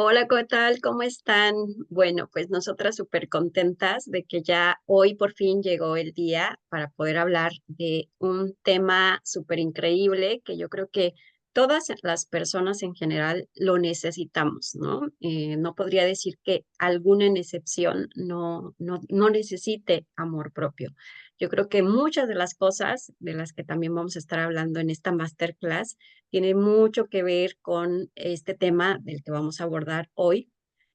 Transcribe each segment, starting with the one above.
Hola, ¿qué tal? ¿Cómo están? Bueno, pues nosotras súper contentas de que ya hoy por fin llegó el día para poder hablar de un tema súper increíble que yo creo que todas las personas en general lo necesitamos, ¿no? No podría decir que alguna en excepción no necesite amor propio. Yo creo que muchas de las cosas de las que también vamos a estar hablando en esta masterclass tiene mucho que ver con este tema del que vamos a abordar hoy,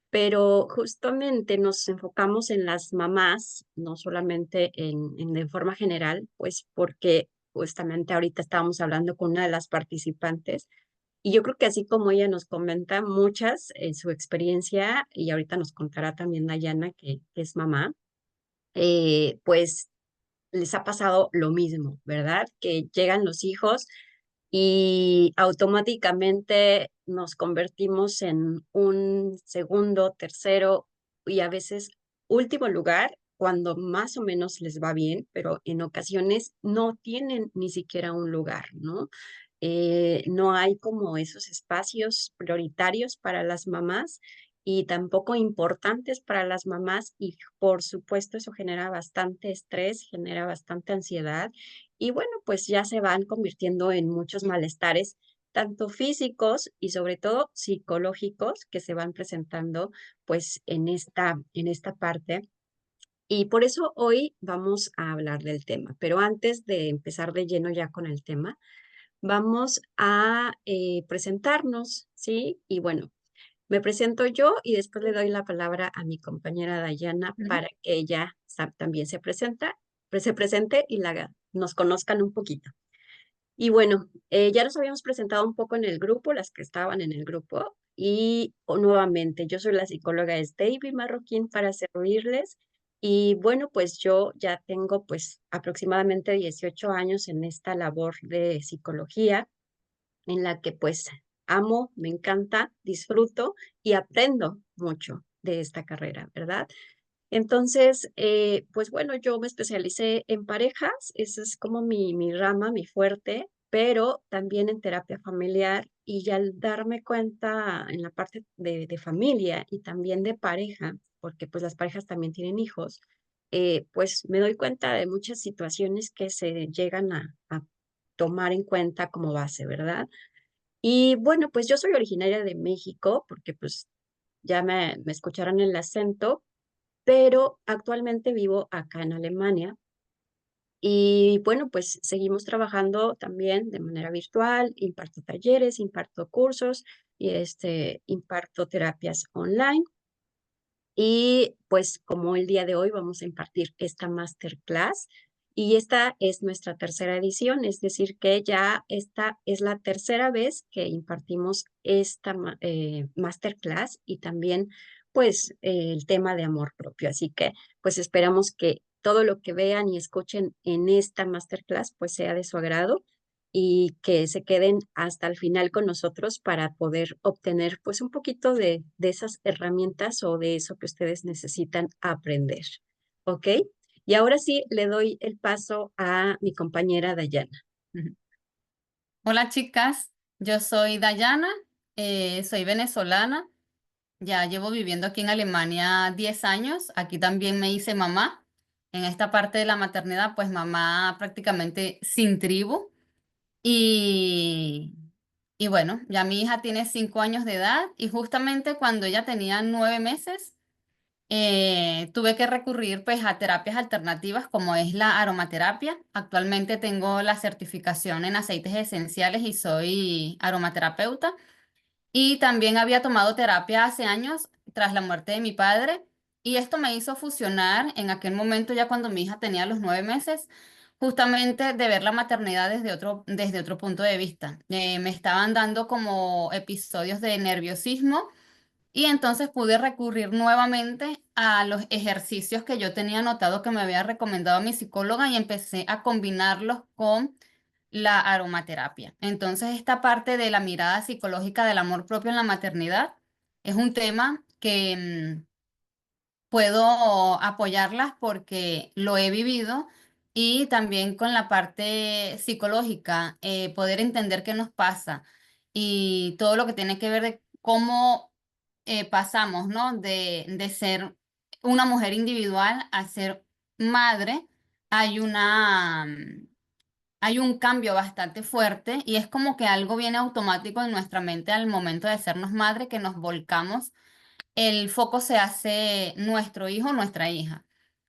pero justamente nos enfocamos en las mamás, no solamente de forma general, pues porque justamente ahorita estábamos hablando con una de las participantes y yo creo que así como ella nos comenta muchas en su experiencia y ahorita nos contará también Dayana que es mamá, pues les ha pasado lo mismo, ¿verdad? Que llegan los hijos y automáticamente nos convertimos en un segundo, tercero y a veces último lugar cuando más o menos les va bien, pero en ocasiones no tienen ni siquiera un lugar, ¿no? No hay como esos espacios prioritarios para las mamás y tampoco importantes para las mamás y por supuesto eso genera bastante estrés, genera bastante ansiedad y bueno, pues ya se van convirtiendo en muchos malestares, tanto físicos y sobre todo psicológicos que se van presentando pues en esta parte. Y por eso hoy vamos a hablar del tema. Pero antes de empezar de lleno ya con el tema, vamos a presentarnos, ¿sí? Y bueno, me presento yo y después le doy la palabra a mi compañera Dayana Ujú. para que ella también se presente y nos conozcan un poquito. Y bueno, ya nos habíamos presentado un poco en el grupo, las que estaban en el grupo, y nuevamente, yo soy la psicóloga Davy Marroquín para servirles. Y bueno, pues yo ya tengo pues aproximadamente 18 años en esta labor de psicología, en la que pues amo, me encanta, disfruto y aprendo mucho de esta carrera, ¿verdad? Entonces, pues bueno, yo me especialicé en parejas, esa es como mi rama, mi fuerte, pero también en terapia familiar y al darme cuenta en la parte de familia y también de pareja, porque pues las parejas también tienen hijos, pues me doy cuenta de muchas situaciones que se llegan a tomar en cuenta como base, ¿verdad? Y bueno, pues yo soy originaria de México, porque pues ya me escucharon el acento, pero actualmente vivo acá en Alemania y bueno, pues seguimos trabajando también de manera virtual, imparto talleres, imparto cursos y imparto terapias online. Y pues como el día de hoy vamos a impartir esta masterclass y esta es nuestra tercera edición, es decir, que ya esta es la tercera vez que impartimos esta masterclass y también pues el tema de amor propio. Así que pues esperamos que todo lo que vean y escuchen en esta masterclass pues sea de su agrado y que se queden hasta el final con nosotros para poder obtener pues un poquito de esas herramientas o de eso que ustedes necesitan aprender. ¿Ok? Y ahora sí le doy el paso a mi compañera Dayana. Ujú. Hola chicas, yo soy Dayana, soy venezolana, ya llevo viviendo aquí en Alemania 10 años, aquí también me hice mamá, en esta parte de la maternidad pues mamá prácticamente sin tribu y, y bueno, ya mi hija tiene 5 años de edad y justamente cuando ella tenía 9 meses tuve que recurrir pues a terapias alternativas como es la aromaterapia. Actualmente tengo la certificación en aceites esenciales y soy aromaterapeuta. Y también había tomado terapia hace años tras la muerte de mi padre. Y esto me hizo fusionar en aquel momento ya cuando mi hija tenía los 9 meses, justamente de ver la maternidad desde otro punto de vista. Me estaban dando como episodios de nerviosismo y entonces pude recurrir nuevamente a los ejercicios que yo tenía anotado que me había recomendado mi psicóloga y empecé a combinarlos con la aromaterapia. Entonces, esta parte de la mirada psicológica del amor propio en la maternidad es un tema que puedo apoyarlas porque lo he vivido y también con la parte psicológica, poder entender qué nos pasa y todo lo que tiene que ver de cómo pasamos, ¿no? De ser una mujer individual a ser madre, hay hay un cambio bastante fuerte y es como que algo viene automático en nuestra mente al momento de hacernos madre, que nos volcamos, el foco se hace nuestro hijo, nuestra hija.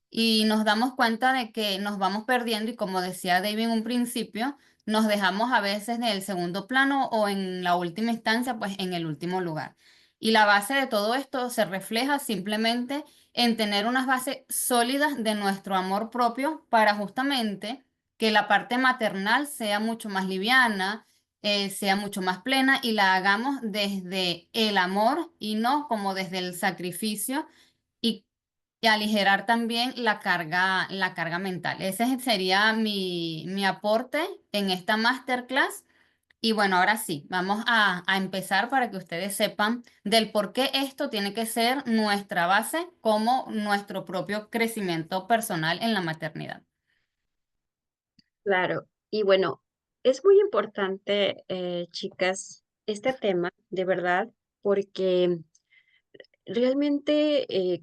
Y nos damos cuenta de que nos vamos perdiendo y como decía David en un principio, nos dejamos a veces en el segundo plano o en la última instancia, pues en el último lugar. Y la base de todo esto se refleja simplemente en tener unas bases sólidas de nuestro amor propio para justamente que la parte maternal sea mucho más liviana, sea mucho más plena y la hagamos desde el amor y no como desde el sacrificio y, y aligerar también la carga mental. Ese sería mi aporte en esta masterclass. Y bueno, ahora sí, vamos a empezar para que ustedes sepan del por qué esto tiene que ser nuestra base como nuestro propio crecimiento personal en la maternidad. Claro, y bueno, es muy importante, chicas, este tema, de verdad, porque realmente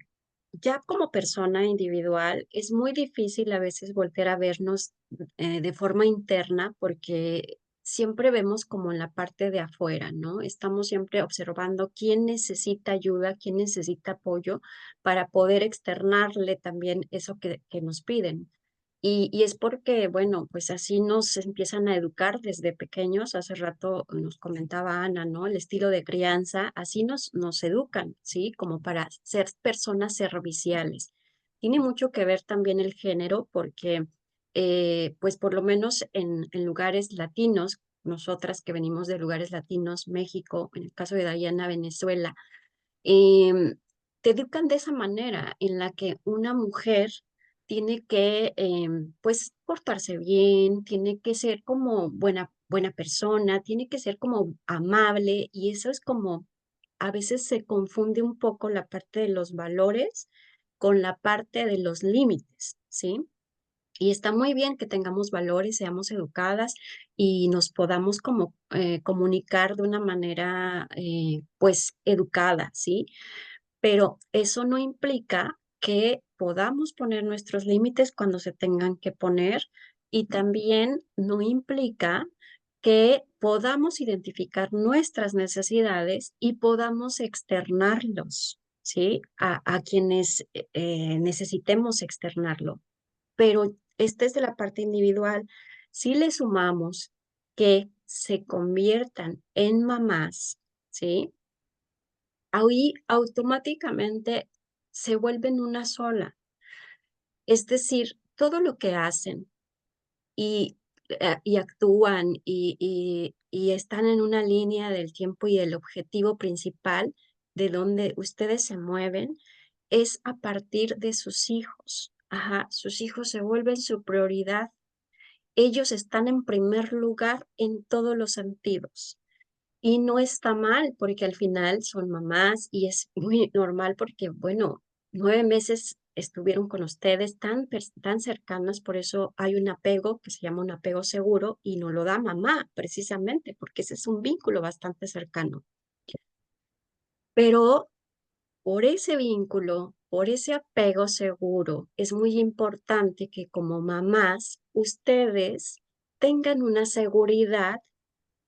ya como persona individual es muy difícil a veces volver a vernos de forma interna porque siempre vemos como en la parte de afuera, ¿no? Estamos siempre observando quién necesita ayuda, quién necesita apoyo para poder externarle también eso que nos piden. Y es porque, bueno, pues así nos empiezan a educar desde pequeños. Hace rato nos comentaba Ana, ¿no? El estilo de crianza, así nos educan, ¿sí? Como para ser personas serviciales. Tiene mucho que ver también el género porque, pues por lo menos en lugares latinos, nosotras que venimos de lugares latinos, México, en el caso de Dayana, Venezuela, em, te educan de esa manera en la que una mujer tiene que, pues, portarse bien, tiene que ser como buena persona, tiene que ser como amable y eso es como, a veces se confunde un poco la parte de los valores con la parte de los límites, ¿sí? Y está muy bien que tengamos valores, seamos educadas y nos podamos como comunicar de una manera, pues, educada, ¿sí? Pero eso no implica que podamos poner nuestros límites cuando se tengan que poner y también no implica que podamos identificar nuestras necesidades y podamos externarlos, ¿sí? A quienes necesitemos externarlo. Pero este es de la parte individual. Si le sumamos que se conviertan en mamás, ¿sí? Ahí automáticamente se vuelven una sola. Es decir, todo lo que hacen y actúan y están en una línea del tiempo y el objetivo principal de donde ustedes se mueven es a partir de sus hijos. Ajá, sus hijos se vuelven su prioridad. Ellos están en primer lugar en todos los sentidos. Y no está mal, porque al final son mamás y es muy normal porque, bueno, 9 meses estuvieron con ustedes tan cercanas, por eso hay un apego que se llama un apego seguro y no lo da mamá, precisamente, porque ese es un vínculo bastante cercano. Pero por ese vínculo, por ese apego seguro, es muy importante que como mamás ustedes tengan una seguridad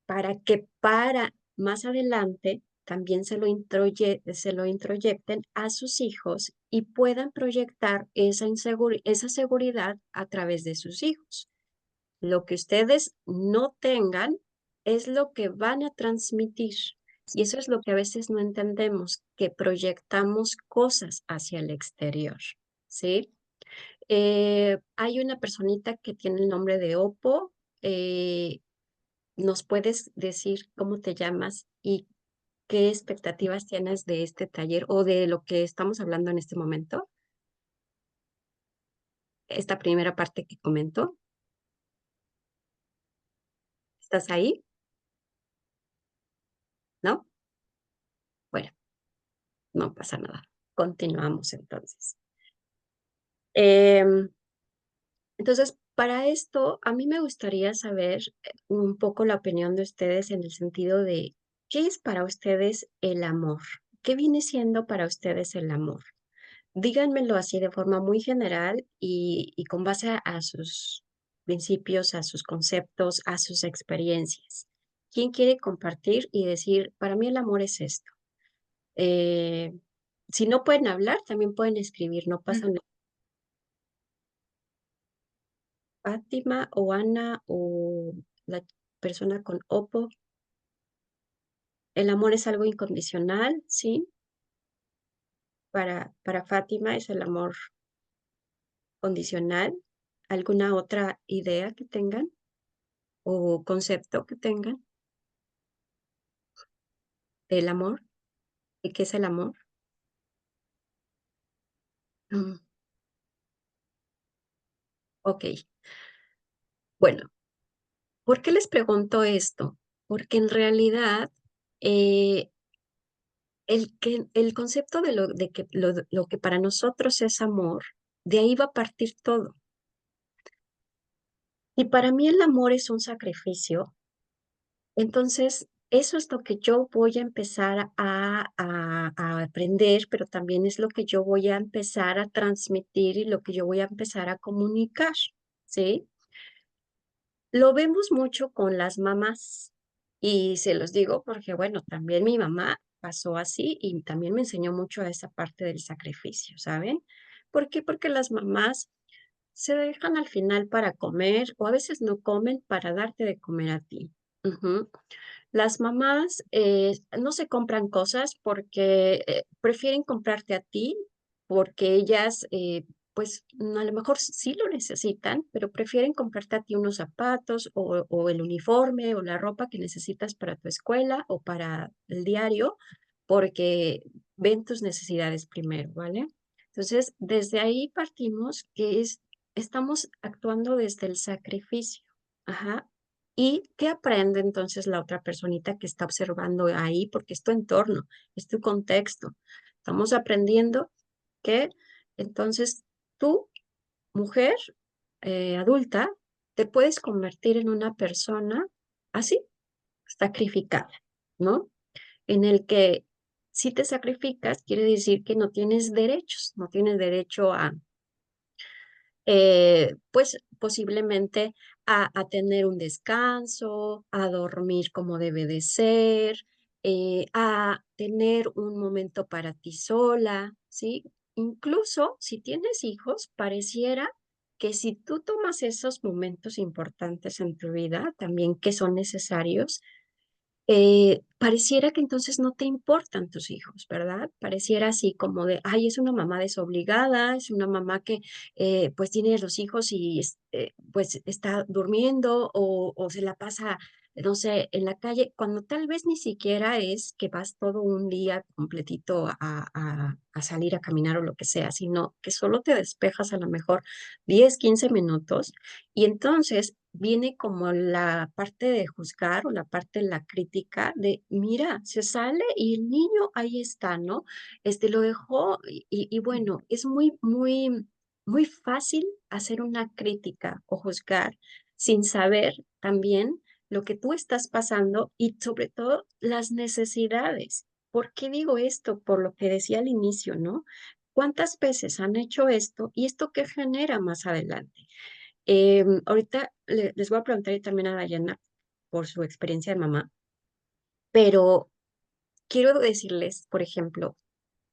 para que para más adelante también se lo introyecten a sus hijos y puedan proyectar esa seguridad a través de sus hijos. Lo que ustedes no tengan es lo que van a transmitir. Y eso es lo que a veces no entendemos, que proyectamos cosas hacia el exterior, ¿sí? Hay una personita que tiene el nombre de Oppo. ¿Nos puedes decir cómo te llamas y qué expectativas tienes de este taller o de lo que estamos hablando en este momento? Esta primera parte que comentó, ¿estás ahí? ¿No? Bueno, no pasa nada. Continuamos entonces. Em, entonces, para esto, a mí me gustaría saber un poco la opinión de ustedes en el sentido de, ¿qué es para ustedes el amor? ¿qué viene siendo para ustedes el amor? Díganmelo así de forma muy general y con base a sus principios, a sus conceptos, a sus experiencias. ¿Quién quiere compartir y decir, para mí el amor es esto? Eh, si no pueden hablar, también pueden escribir, no pasa nada. Fátima o Ana o la persona con Opo, el amor es algo incondicional, ¿sí? Para Fátima es el amor condicional. ¿Alguna otra idea que tengan o concepto que tengan del amor? ¿De qué es el amor? Mm, ok, bueno, ¿por qué les pregunto esto? Porque en realidad eh, el concepto de que lo que para nosotros es amor, de ahí va a partir todo. Y para mí el amor es un sacrificio. Entonces, eso es lo que yo voy a empezar a aprender, pero también es lo que yo voy a empezar a transmitir y lo que yo voy a empezar a comunicar, ¿sí? Lo vemos mucho con las mamás y se los digo porque, bueno, también mi mamá pasó así y también me enseñó mucho a esa parte del sacrificio, ¿saben? ¿Por qué? Porque las mamás se dejan al final para comer o a veces no comen para darte de comer a ti. Ujú. Las mamás no se compran cosas porque prefieren comprarte a ti, porque ellas, pues a lo mejor sí lo necesitan, pero prefieren comprarte a ti unos zapatos o el uniforme o la ropa que necesitas para tu escuela o para el diario, porque ven tus necesidades primero, ¿vale? Entonces, desde ahí partimos que estamos actuando desde el sacrificio. Ajá. ¿Y qué aprende entonces la otra personita que está observando ahí? Porque es tu entorno, es tu contexto. Estamos aprendiendo que entonces tú, mujer adulta, te puedes convertir en una persona así, sacrificada, ¿no? En el que si te sacrificas, quiere decir que no tienes derechos, no tienes derecho a pues posiblemente a tener un descanso, a dormir como debe de ser, a tener un momento para ti sola, ¿sí? Incluso si tienes hijos, pareciera que si tú tomas esos momentos importantes en tu vida, también que son necesarios, pareciera que entonces no te importan tus hijos, ¿verdad? Pareciera así como de, ay, es una mamá desobligada, es una mamá que pues tiene los hijos y pues está durmiendo o se la pasa, no sé, en la calle, cuando tal vez ni siquiera es que vas todo un día completito a salir a caminar o lo que sea, sino que solo te despejas a lo mejor 10, 15 minutos y entonces viene como la parte de juzgar o la parte de la crítica de, mira, se sale y el niño ahí está, ¿no? Lo dejó y bueno, es muy fácil hacer una crítica o juzgar sin saber también lo que tú estás pasando y sobre todo las necesidades. ¿Por qué digo esto? Por lo que decía al inicio, ¿no? ¿Cuántas veces han hecho esto y esto qué genera más adelante? Ahorita les voy a preguntar y también a Dayana por su experiencia de mamá, pero quiero decirles, por ejemplo,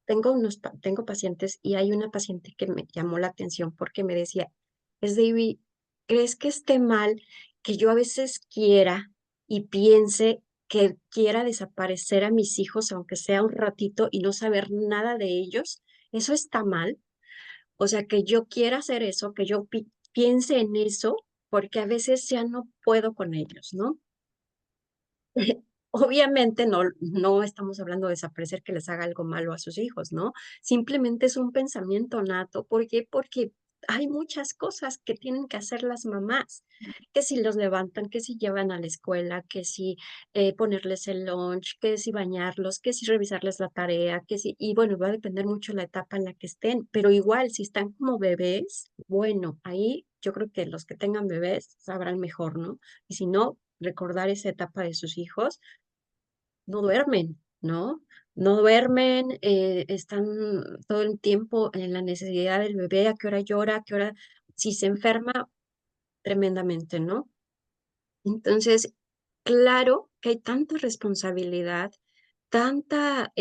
tengo pacientes y hay una paciente que me llamó la atención porque me decía, es David, ¿crees que esté mal que yo a veces quiera y piense que quiera desaparecer a mis hijos, aunque sea un ratito, y no saber nada de ellos? ¿Eso está mal? O sea, que yo quiera hacer eso, que yo piense en eso, porque a veces ya no puedo con ellos, ¿no? Obviamente no estamos hablando de desaparecer que les haga algo malo a sus hijos, ¿no? Simplemente es un pensamiento nato. ¿Por qué? Porque hay muchas cosas que tienen que hacer las mamás, que si los levantan, que si llevan a la escuela, que si ponerles el lunch, que si bañarlos, que si revisarles la tarea, que si, y bueno, va a depender mucho la etapa en la que estén, pero igual, si están como bebés, bueno, ahí yo creo que los que tengan bebés sabrán mejor, ¿no? Y si no, recordar esa etapa de sus hijos no duermen, ¿no? No duermen, están todo el tiempo en la necesidad del bebé, a qué hora llora, a qué hora, si se enferma, tremendamente, ¿no? Entonces, claro que hay tanta responsabilidad, tanta,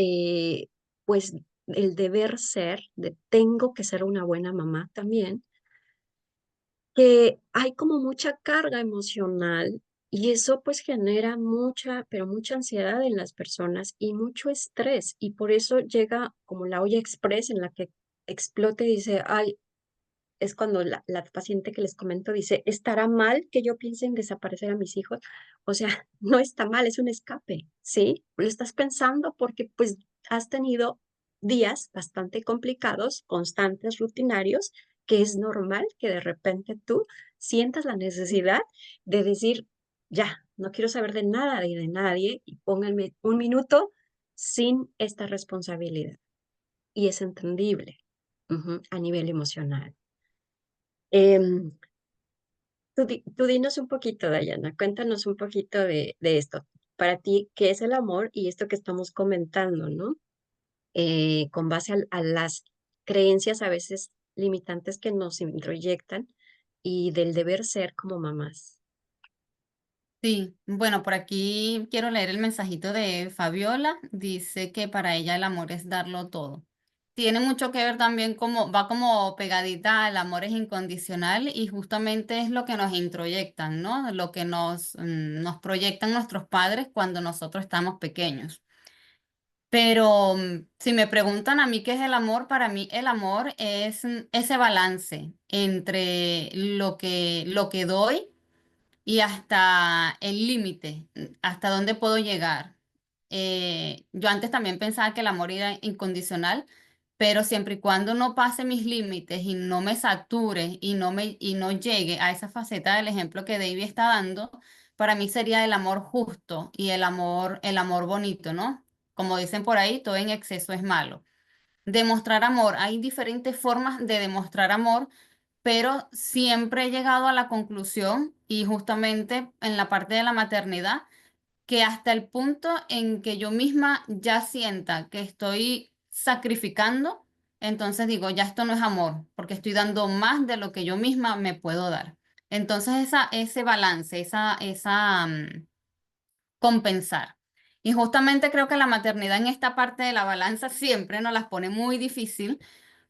pues, el deber ser, de tengo que ser una buena mamá también, que hay como mucha carga emocional y eso pues genera mucha, pero mucha ansiedad en las personas y mucho estrés y por eso llega como la olla express en la que explota y dice, ay, es cuando la paciente que les comento dice, ¿estará mal que yo piense en desaparecer a mis hijos? O sea, no está mal, es un escape, ¿sí? Lo estás pensando porque pues has tenido días bastante complicados, constantes, rutinarios, que es normal que de repente tú sientas la necesidad de decir, ya, no quiero saber de nada y de nadie y pónganme un minuto sin esta responsabilidad. Y es entendible, a nivel emocional. Em, tú dinos un poquito, Dayana, cuéntanos un poquito de esto. Para ti, ¿qué es el amor? Y esto que estamos comentando, ¿no? Con base a las creencias a veces limitantes que nos introyectan y del deber ser como mamás. Sí, bueno, por aquí quiero leer el mensajito de Fabiola. Dice que para ella el amor es darlo todo. Tiene mucho que ver también como, va como pegadita al amor es incondicional y justamente es lo que nos introyectan, ¿no? Lo que nos proyectan nuestros padres cuando nosotros estamos pequeños. Pero si me preguntan a mí qué es el amor, para mí el amor es ese balance entre lo que doy y hasta el límite, hasta dónde puedo llegar. Yo antes también pensaba que el amor era incondicional, pero siempre y cuando no pase mis límites y no me sature y no llegue a esa faceta del ejemplo que David está dando, para mí sería el amor justo y el amor bonito, ¿no? Como dicen por ahí, todo en exceso es malo. Demostrar amor, hay diferentes formas de demostrar amor, pero siempre he llegado a la conclusión, y justamente en la parte de la maternidad, que hasta el punto en que yo misma ya sienta que estoy sacrificando, entonces digo, ya esto no es amor, porque estoy dando más de lo que yo misma me puedo dar. Entonces ese balance, compensar. Y justamente creo que la maternidad en esta parte de la balanza siempre nos las pone muy difícil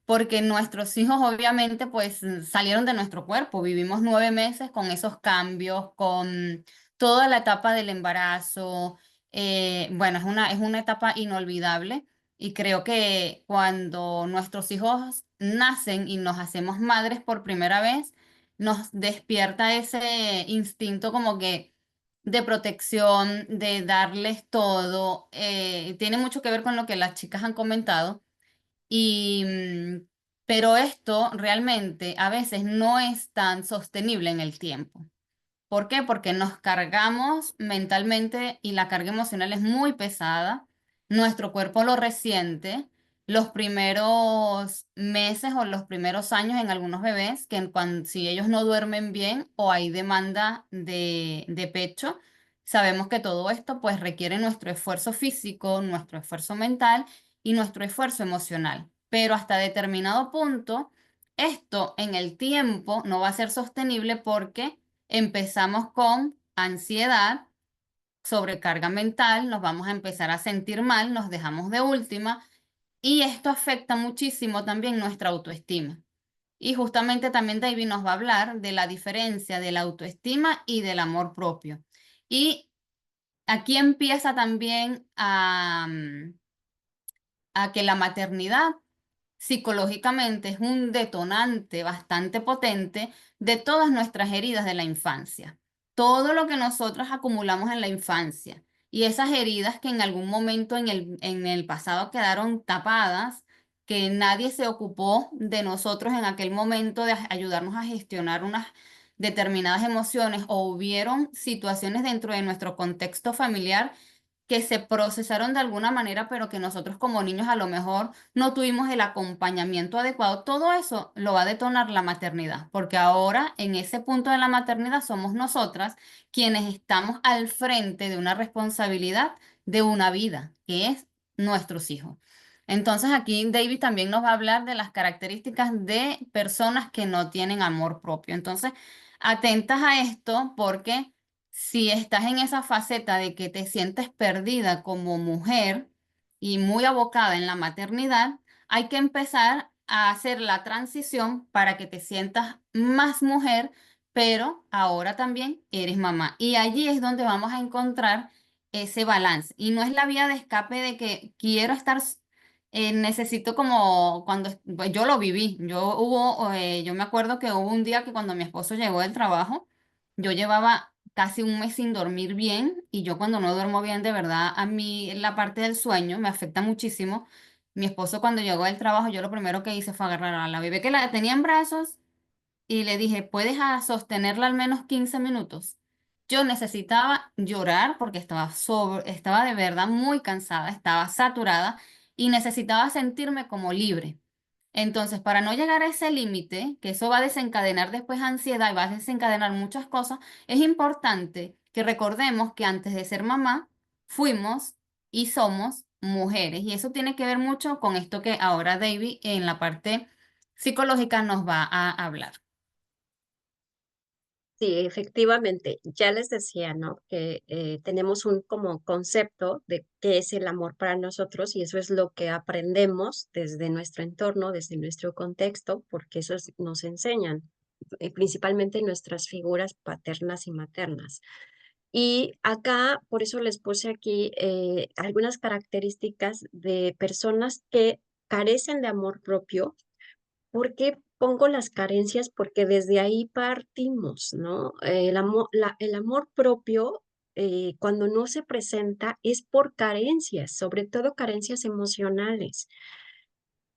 porque nuestros hijos obviamente pues salieron de nuestro cuerpo, vivimos 9 meses con esos cambios, con toda la etapa del embarazo. Bueno, es una etapa inolvidable y creo que cuando nuestros hijos nacen y nos hacemos madres por primera vez, nos despierta ese instinto como que de protección, de darles todo. Tiene mucho que ver con lo que las chicas han comentado y, pero esto realmente a veces no es tan sostenible en el tiempo. ¿Por qué? Porque nos cargamos mentalmente y la carga emocional es muy pesada. Nuestro cuerpo lo resiente. Los primeros meses o los primeros años en algunos bebés, si ellos no duermen bien o hay demanda de pecho, sabemos que todo esto pues requiere nuestro esfuerzo físico, nuestro esfuerzo mental y nuestro esfuerzo emocional. Pero hasta determinado punto, esto en el tiempo no va a ser sostenible porque empezamos con ansiedad, sobrecarga mental, nos vamos a empezar a sentir mal, nos dejamos de última y esto afecta muchísimo también nuestra autoestima. Y justamente también David nos va a hablar de la diferencia de la autoestima y del amor propio. Y aquí empieza también a que la maternidad psicológicamente es un detonante bastante potente de todas nuestras heridas de la infancia. Todo lo que nosotros acumulamos en la infancia y esas heridas que en algún momento en el pasado quedaron tapadas, que nadie se ocupó de nosotros en aquel momento de ayudarnos a gestionar unas determinadas emociones o hubieron situaciones dentro de nuestro contexto familiar que se procesaron de alguna manera, pero que nosotros como niños a lo mejor no tuvimos el acompañamiento adecuado. Todo eso lo va a detonar la maternidad, porque ahora en ese punto de la maternidad somos nosotras quienes estamos al frente de una responsabilidad de una vida, que es nuestros hijos. Entonces aquí David también nos va a hablar de las características de personas que no tienen amor propio. Entonces, atentas a esto porque si estás en esa faceta de que te sientes perdida como mujer y muy abocada en la maternidad, hay que empezar a hacer la transición para que te sientas más mujer, pero ahora también eres mamá. Y allí es donde vamos a encontrar ese balance. Y no es la vía de escape de que quiero estar, necesito como cuando pues, yo lo viví. Yo me acuerdo que hubo un día que cuando mi esposo llegó del trabajo, yo llevaba casi un mes sin dormir bien y yo cuando no duermo bien, de verdad, a mí la parte del sueño me afecta muchísimo. Mi esposo cuando llegó del trabajo, yo lo primero que hice fue agarrar a la bebé que la tenía en brazos y le dije, ¿puedes sostenerla al menos 15 minutos? Yo necesitaba llorar porque estaba de verdad muy cansada, estaba saturada y necesitaba sentirme como libre. Entonces, para no llegar a ese límite, que eso va a desencadenar después ansiedad y va a desencadenar muchas cosas, es importante que recordemos que antes de ser mamá, fuimos y somos mujeres. Y eso tiene que ver mucho con esto que ahora David en la parte psicológica nos va a hablar. Sí, efectivamente, ya les decía, ¿no? Que tenemos un como concepto de qué es el amor para nosotros y eso es lo que aprendemos desde nuestro entorno, desde nuestro contexto, porque nos enseñan, principalmente nuestras figuras paternas y maternas. Y acá, por eso les puse aquí algunas características de personas que carecen de amor propio. ¿Por qué pongo las carencias? Porque desde ahí partimos, ¿no? El amor propio, cuando no se presenta, es por carencias, sobre todo carencias emocionales.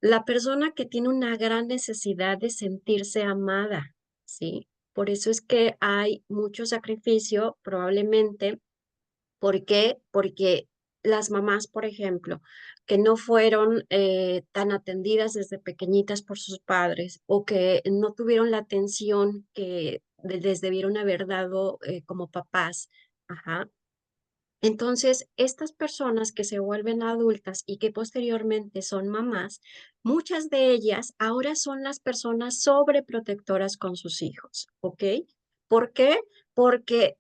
La persona que tiene una gran necesidad de sentirse amada, ¿sí? Por eso es que hay mucho sacrificio, probablemente. ¿Por qué? Porque las mamás, por ejemplo, que no fueron tan atendidas desde pequeñitas por sus padres o que no tuvieron la atención que les debieron haber dado como papás. Ajá. Entonces, estas personas que se vuelven adultas y que posteriormente son mamás, muchas de ellas ahora son las personas sobreprotectoras con sus hijos, ¿ok? ¿Por qué? Porque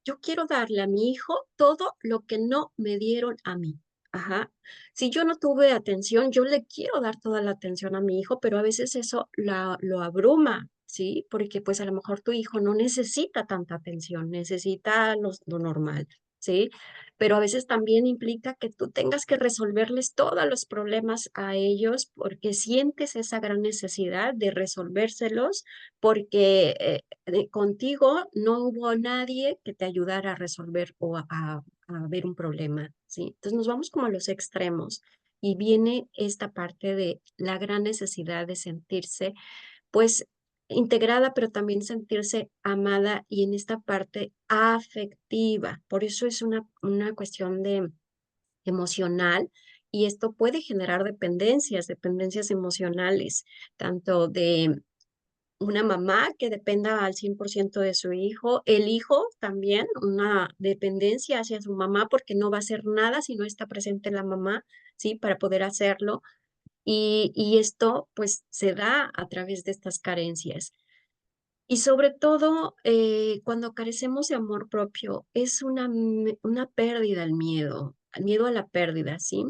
yo quiero darle a mi hijo todo lo que no me dieron a mí. Ajá. Si yo no tuve atención, yo le quiero dar toda la atención a mi hijo, pero a veces eso lo abruma, ¿sí? Porque pues a lo mejor tu hijo no necesita tanta atención, necesita lo normal. ¿Sí? Pero a veces también implica que tú tengas que resolverles todos los problemas a ellos porque sientes esa gran necesidad de resolvérselos porque contigo no hubo nadie que te ayudara a resolver o a ver un problema, ¿sí? Entonces nos vamos como a los extremos y viene esta parte de la gran necesidad de sentirse pues integrada, pero también sentirse amada y en esta parte afectiva. Por eso es una cuestión de emocional y esto puede generar dependencias emocionales, tanto de una mamá que dependa al 100% de su hijo, el hijo también, una dependencia hacia su mamá porque no va a hacer nada si no está presente la mamá, ¿sí? Para poder hacerlo. Y esto pues se da a través de estas carencias. Y sobre todo, cuando carecemos de amor propio, es una pérdida el miedo a la pérdida, ¿sí?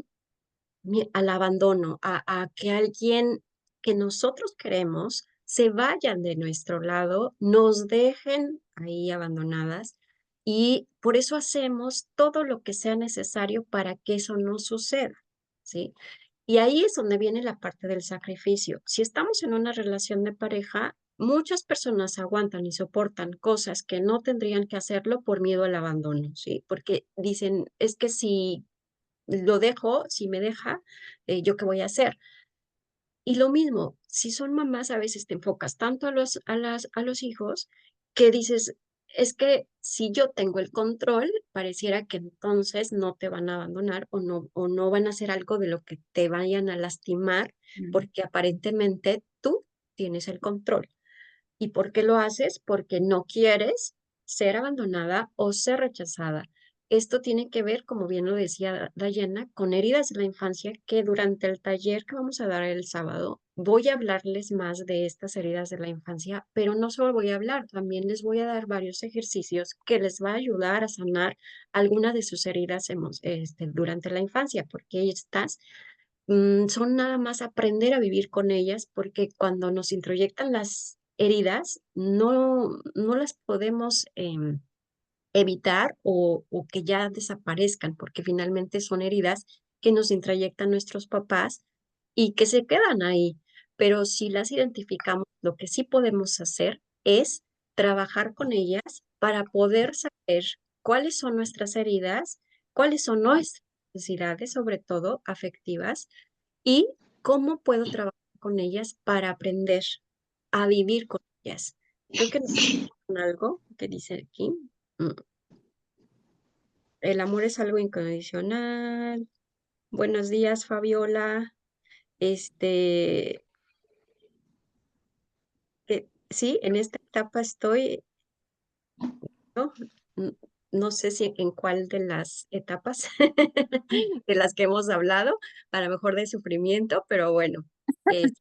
Al abandono, a que alguien que nosotros queremos se vayan de nuestro lado, nos dejen ahí abandonadas y por eso hacemos todo lo que sea necesario para que eso no suceda, ¿sí? Y ahí es donde viene la parte del sacrificio. Si estamos en una relación de pareja, muchas personas aguantan y soportan cosas que no tendrían que hacerlo por miedo al abandono, ¿sí? Porque dicen, es que si lo dejo, si me deja, ¿yo qué voy a hacer? Y lo mismo, si son mamás, a veces te enfocas tanto a los hijos que dices, es que si yo tengo el control, pareciera que entonces no te van a abandonar o no van a hacer algo de lo que te vayan a lastimar, Mm. porque aparentemente tú tienes el control. ¿Y por qué lo haces? Porque no quieres ser abandonada o ser rechazada. Esto tiene que ver, como bien lo decía Dayana, con heridas de la infancia, que durante el taller que vamos a dar el sábado voy a hablarles más de estas heridas de la infancia, pero no solo voy a hablar, también les voy a dar varios ejercicios que les va a ayudar a sanar algunas de sus heridas durante la infancia, porque estas son nada más aprender a vivir con ellas, porque cuando nos introyectan las heridas, no las podemos evitar o que ya desaparezcan, porque finalmente son heridas que nos introyectan nuestros papás y que se quedan ahí. Pero si las identificamos, lo que sí podemos hacer es trabajar con ellas para poder saber cuáles son nuestras heridas, cuáles son nuestras necesidades, sobre todo afectivas, y cómo puedo trabajar con ellas para aprender a vivir con ellas. Creo que nos con algo que dice aquí. mm, El amor es algo incondicional. Buenos días, Fabiola. Este, sí, en esta etapa estoy, ¿no? N- No sé si en cuál de las etapas de las que hemos hablado, a lo mejor de sufrimiento, pero bueno, es-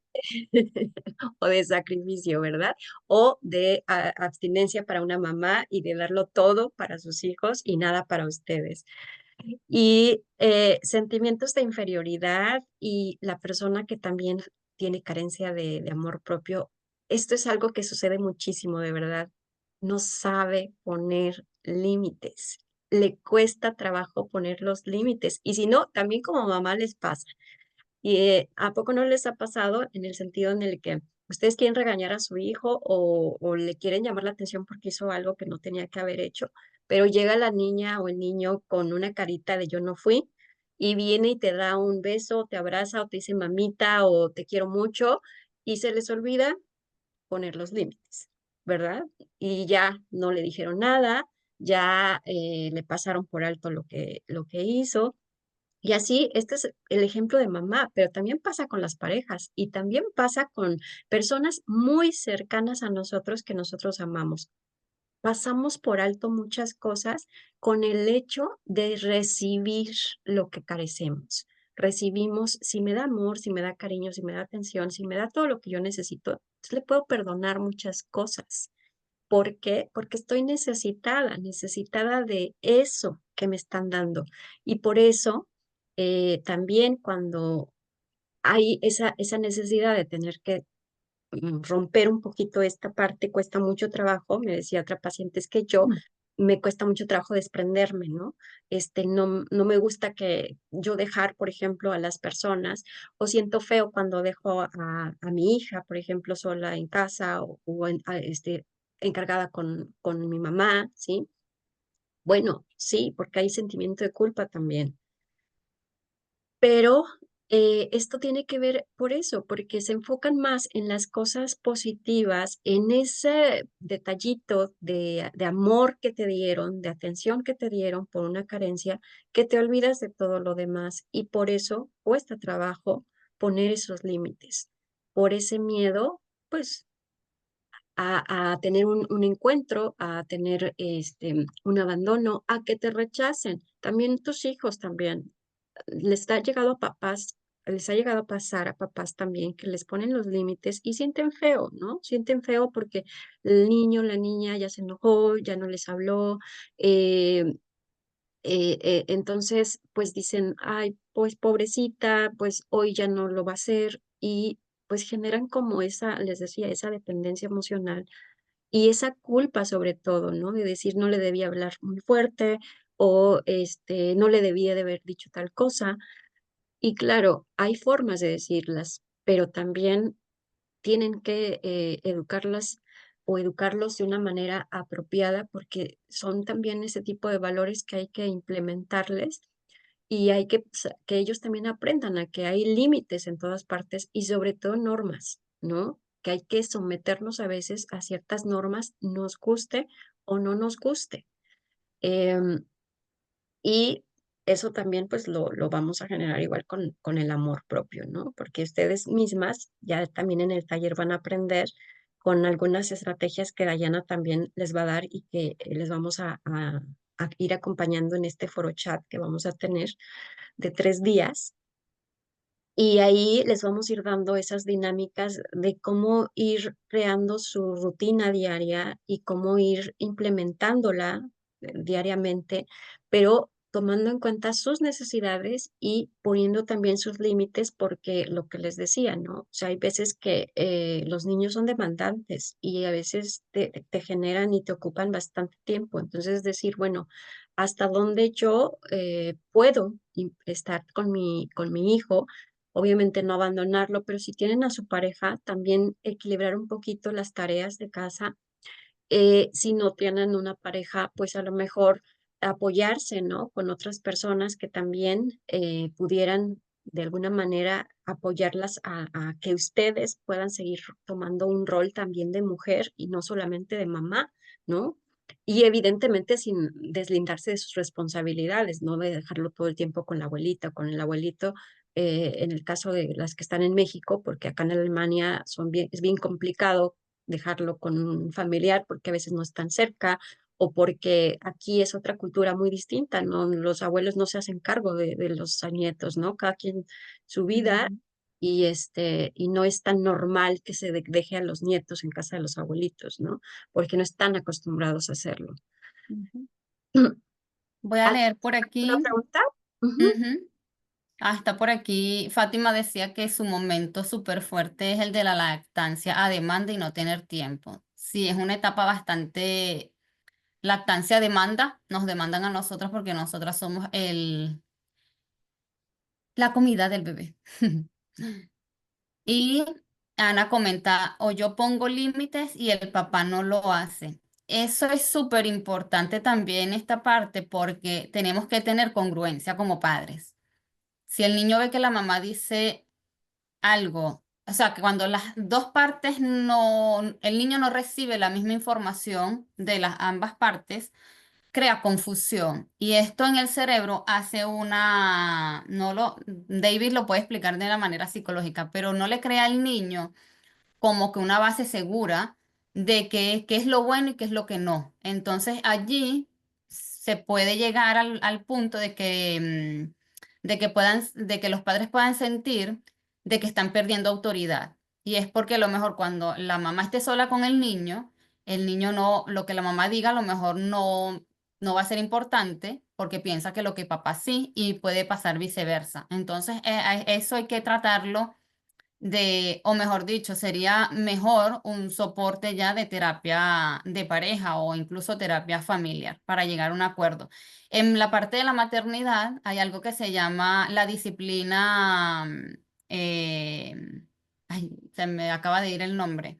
o de sacrificio, ¿verdad? O de abstinencia para una mamá y de darlo todo para sus hijos y nada para ustedes. Y sentimientos de inferioridad y la persona que también tiene carencia de amor propio, esto es algo que sucede muchísimo, de verdad. No sabe poner límites. Le cuesta trabajo poner los límites. Y si no, también como mamá les pasa. ¿Y a poco no les ha pasado en el sentido en el que ustedes quieren regañar a su hijo o le quieren llamar la atención porque hizo algo que no tenía que haber hecho, pero llega la niña o el niño con una carita de yo no fui y viene y te da un beso, te abraza o te dice mamita o te quiero mucho y se les olvida poner los límites, ¿verdad? Y ya no le dijeron nada, ya le pasaron por alto lo que hizo y así, este es el ejemplo de mamá, pero también pasa con las parejas y también pasa con personas muy cercanas a nosotros que nosotros amamos. Pasamos por alto muchas cosas con el hecho de recibir lo que carecemos. Recibimos, si me da amor, si me da cariño, si me da atención, si me da todo lo que yo necesito, entonces le puedo perdonar muchas cosas. ¿Por qué? Porque estoy necesitada de eso que me están dando. Y por eso también cuando hay esa necesidad de tener que romper un poquito esta parte, cuesta mucho trabajo, me decía otra paciente, es que yo me cuesta mucho trabajo desprenderme, ¿no? No me gusta que yo dejar, por ejemplo, a las personas, o siento feo cuando dejo a mi hija, por ejemplo, sola en casa encargada con mi mamá, ¿sí? Bueno, sí, porque hay sentimiento de culpa también. Pero esto tiene que ver por eso, porque se enfocan más en las cosas positivas, en ese detallito de amor que te dieron, de atención que te dieron por una carencia, que te olvidas de todo lo demás. Y por eso cuesta trabajo poner esos límites, por ese miedo, pues, a tener un encuentro, a tener un abandono, a que te rechacen. También tus hijos también les ha llegado a pasar a papás también que les ponen los límites y sienten feo, ¿no? Sienten feo porque el niño, la niña ya se enojó, ya no les habló, eh, entonces pues dicen, ay, pues pobrecita, pues hoy ya no lo va a hacer y pues generan como esa, les decía, esa dependencia emocional y esa culpa sobre todo, ¿no? De decir no le debía hablar muy fuerte o no le debía de haber dicho tal cosa. Y claro, hay formas de decirlas, pero también tienen que educarlas o educarlos de una manera apropiada porque son también ese tipo de valores que hay que implementarles y hay que ellos también aprendan a que hay límites en todas partes y sobre todo normas, ¿no? Que hay que someternos a veces a ciertas normas, nos guste o no nos guste. Em, y eso también pues lo vamos a generar igual con el amor propio, ¿no? Porque ustedes mismas ya también en el taller van a aprender con algunas estrategias que Dayana también les va a dar y que les vamos a a ir acompañando en este foro chat que vamos a tener de 3 días. Y ahí les vamos a ir dando esas dinámicas de cómo ir creando su rutina diaria y cómo ir implementándola diariamente, pero tomando en cuenta sus necesidades y poniendo también sus límites, porque lo que les decía, ¿no? O sea, hay veces que los niños son demandantes y a veces te generan y te ocupan bastante tiempo. Entonces, decir, bueno, hasta dónde yo puedo estar con mi hijo. Obviamente no abandonarlo, pero si tienen a su pareja, también equilibrar un poquito las tareas de casa. Si no tienen una pareja, pues a lo mejor apoyarse, ¿no? Con otras personas que también pudieran de alguna manera apoyarlas a que ustedes puedan seguir tomando un rol también de mujer y no solamente de mamá, ¿no? Y evidentemente sin deslindarse de sus responsabilidades, no de dejarlo todo el tiempo con la abuelita, con el abuelito, en el caso de las que están en México, porque acá en Alemania es bien complicado dejarlo con un familiar porque a veces no están cerca o porque aquí es otra cultura muy distinta, ¿no? Los abuelos no se hacen cargo de los nietos, ¿no? Cada quien su vida Ujú, y no es tan normal que se deje a los nietos en casa de los abuelitos, ¿no? Porque no están acostumbrados a hacerlo. ujú. Voy a leer por ¿Alguna aquí. pregunta? Ujú. Ujú. Está por aquí. Fátima decía que su momento súper fuerte es el de la lactancia a demanda y no tener tiempo. Sí, es una etapa bastante. Lactancia demanda, nos demandan a nosotros porque nosotras somos la comida del bebé. Y Ana comenta, o yo pongo límites y el papá no lo hace. Eso es súper importante también esta parte porque tenemos que tener congruencia como padres. Si el niño ve que la mamá dice algo, o sea, que cuando las dos partes no, el niño no recibe la misma información de las ambas partes, crea confusión. Y esto en el cerebro hace David lo puede explicar de una manera psicológica, pero no le crea al niño como que una base segura de qué es lo bueno y qué es lo que no. Entonces allí se puede llegar al punto de que los padres puedan sentir de que están perdiendo autoridad. Y es porque a lo mejor cuando la mamá esté sola con el niño no, lo que la mamá diga a lo mejor no va a ser importante porque piensa que lo que papá sí y puede pasar viceversa. Entonces, eso hay que tratarlo o mejor dicho, sería mejor un soporte ya de terapia de pareja o incluso terapia familiar para llegar a un acuerdo. En la parte de la maternidad hay algo que se llama la disciplina, eh, ay, se me acaba de ir el nombre.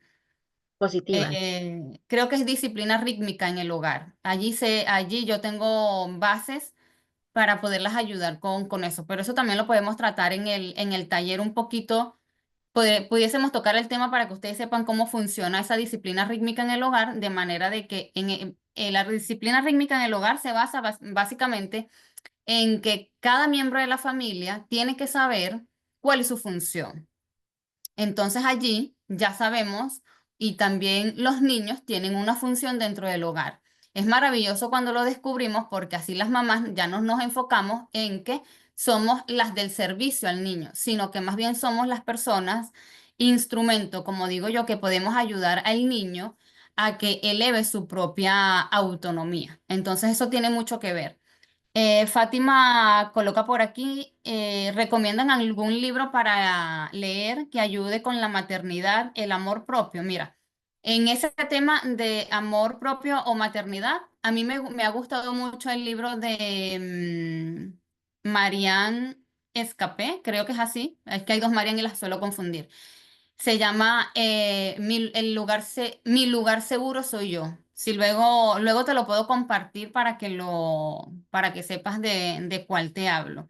Positiva. Creo que es disciplina rítmica en el hogar. Allí yo tengo bases para poderlas ayudar con eso, pero eso también lo podemos tratar en el taller un poquito pudiésemos tocar el tema para que ustedes sepan cómo funciona esa disciplina rítmica en el hogar, de manera de que la disciplina rítmica en el hogar se basa básicamente en que cada miembro de la familia tiene que saber cuál es su función. Entonces allí ya sabemos y también los niños tienen una función dentro del hogar. Es maravilloso cuando lo descubrimos porque así las mamás ya no nos enfocamos en que somos las del servicio al niño, sino que más bien somos las personas, instrumento, como digo yo, que podemos ayudar al niño a que eleve su propia autonomía. Entonces eso tiene mucho que ver. Fátima coloca por aquí, ¿recomiendan algún libro para leer que ayude con la maternidad, el amor propio? Mira, en ese tema de amor propio o maternidad, a mí me ha gustado mucho el libro de Marianne Escapé, creo que es así, es que hay dos Marianne y las suelo confundir. Se llama Mi lugar seguro soy yo. Si luego te lo puedo compartir para que sepas de cuál te hablo.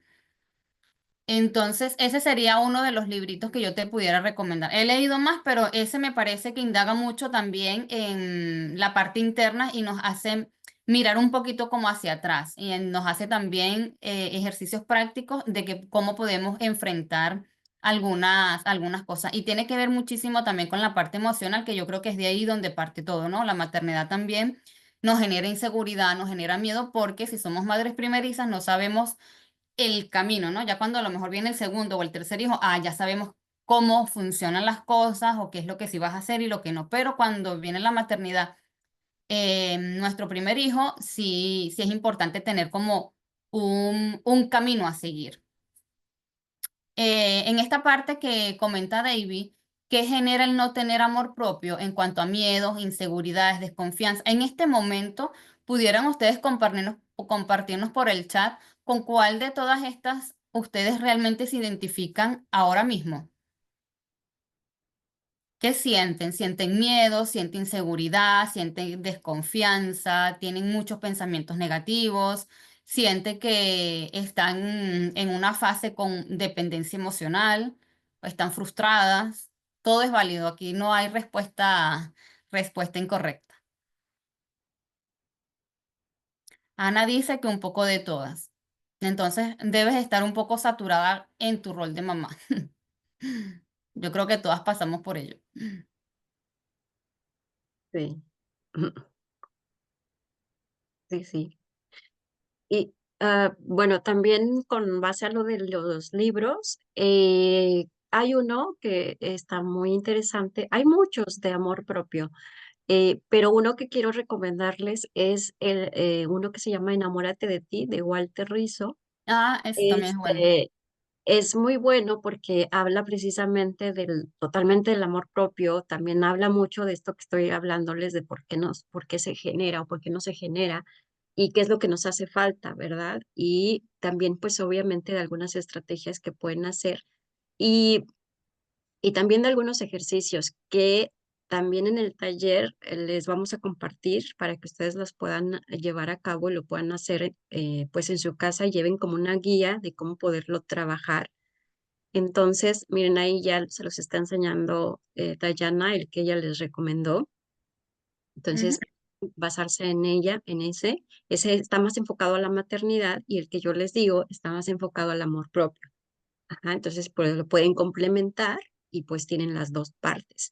Entonces, ese sería uno de los libritos que yo te pudiera recomendar. He leído más, pero ese me parece que indaga mucho también en la parte interna y nos hace mirar un poquito como hacia atrás y nos hace también ejercicios prácticos de que cómo podemos enfrentar algunas cosas. Y tiene que ver muchísimo también con la parte emocional, que yo creo que es de ahí donde parte todo, ¿no? La maternidad también. nos genera inseguridad, nos genera miedo, porque si somos madres primerizas no sabemos el camino, ¿no? Ya cuando a lo mejor viene el segundo o el tercer hijo, ya sabemos cómo funcionan las cosas o qué es lo que sí vas a hacer y lo que no. Pero cuando viene la maternidad, nuestro primer hijo, sí, sí es importante tener como un camino a seguir. En esta parte que comenta David, ¿qué genera el no tener amor propio en cuanto a miedos, inseguridades, desconfianza? En este momento, ¿pudieran ustedes compartirnos por el chat con cuál de todas estas ustedes realmente se identifican ahora mismo? ¿Qué sienten? ¿Sienten miedo? ¿Sienten inseguridad? ¿Sienten desconfianza? ¿Tienen muchos pensamientos negativos? ¿Sienten que están en una fase con dependencia emocional? ¿O están frustradas? Todo es válido. Aquí no hay respuesta incorrecta. Ana dice que un poco de todas. Entonces, debes estar un poco saturada en tu rol de mamá. Yo creo que todas pasamos por ello. Sí. Sí, sí. Y bueno, también con base a lo de los libros, hay uno que está muy interesante. Hay muchos de amor propio, pero uno que quiero recomendarles es uno que se llama Enamórate de ti, de Walter Rizzo. Eso también es bueno. Este, es muy bueno porque habla precisamente totalmente del amor propio. También habla mucho de esto que estoy hablándoles, de por qué se genera o por qué no se genera y qué es lo que nos hace falta, ¿verdad? Y también, pues, obviamente, de algunas estrategias que pueden hacer y, y también de algunos ejercicios que también en el taller les vamos a compartir para que ustedes los puedan llevar a cabo y lo puedan hacer, pues, en su casa y lleven como una guía de cómo poderlo trabajar. Entonces, miren, ahí ya se los está enseñando Dayana, el que ella les recomendó. Entonces, Ujú, basarse en ella, ese está más enfocado a la maternidad y el que yo les digo está más enfocado al amor propio. Ajá, entonces, pues lo pueden complementar y pues tienen las dos partes.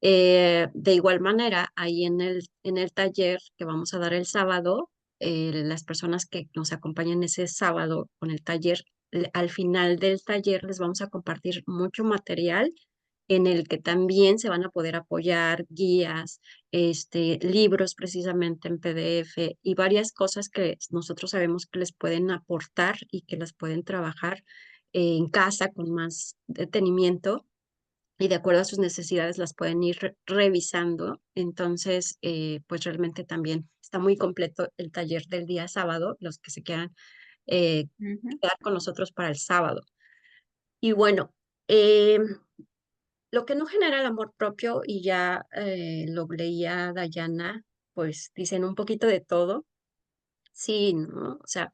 De igual manera, ahí en el taller que vamos a dar el sábado, las personas que nos acompañan ese sábado con el taller, al final del taller les vamos a compartir mucho material en el que también se van a poder apoyar guías, libros precisamente en PDF y varias cosas que nosotros sabemos que les pueden aportar y que las pueden trabajar en casa con más detenimiento y de acuerdo a sus necesidades las pueden ir revisando. Entonces, pues realmente también está muy completo el taller del día sábado, los que se quieran ujú. quedar con nosotros para el sábado. Y bueno, eh, lo que no genera el amor propio, y ya lo leía Dayana, pues dicen un poquito de todo, sí, ¿no? O sea,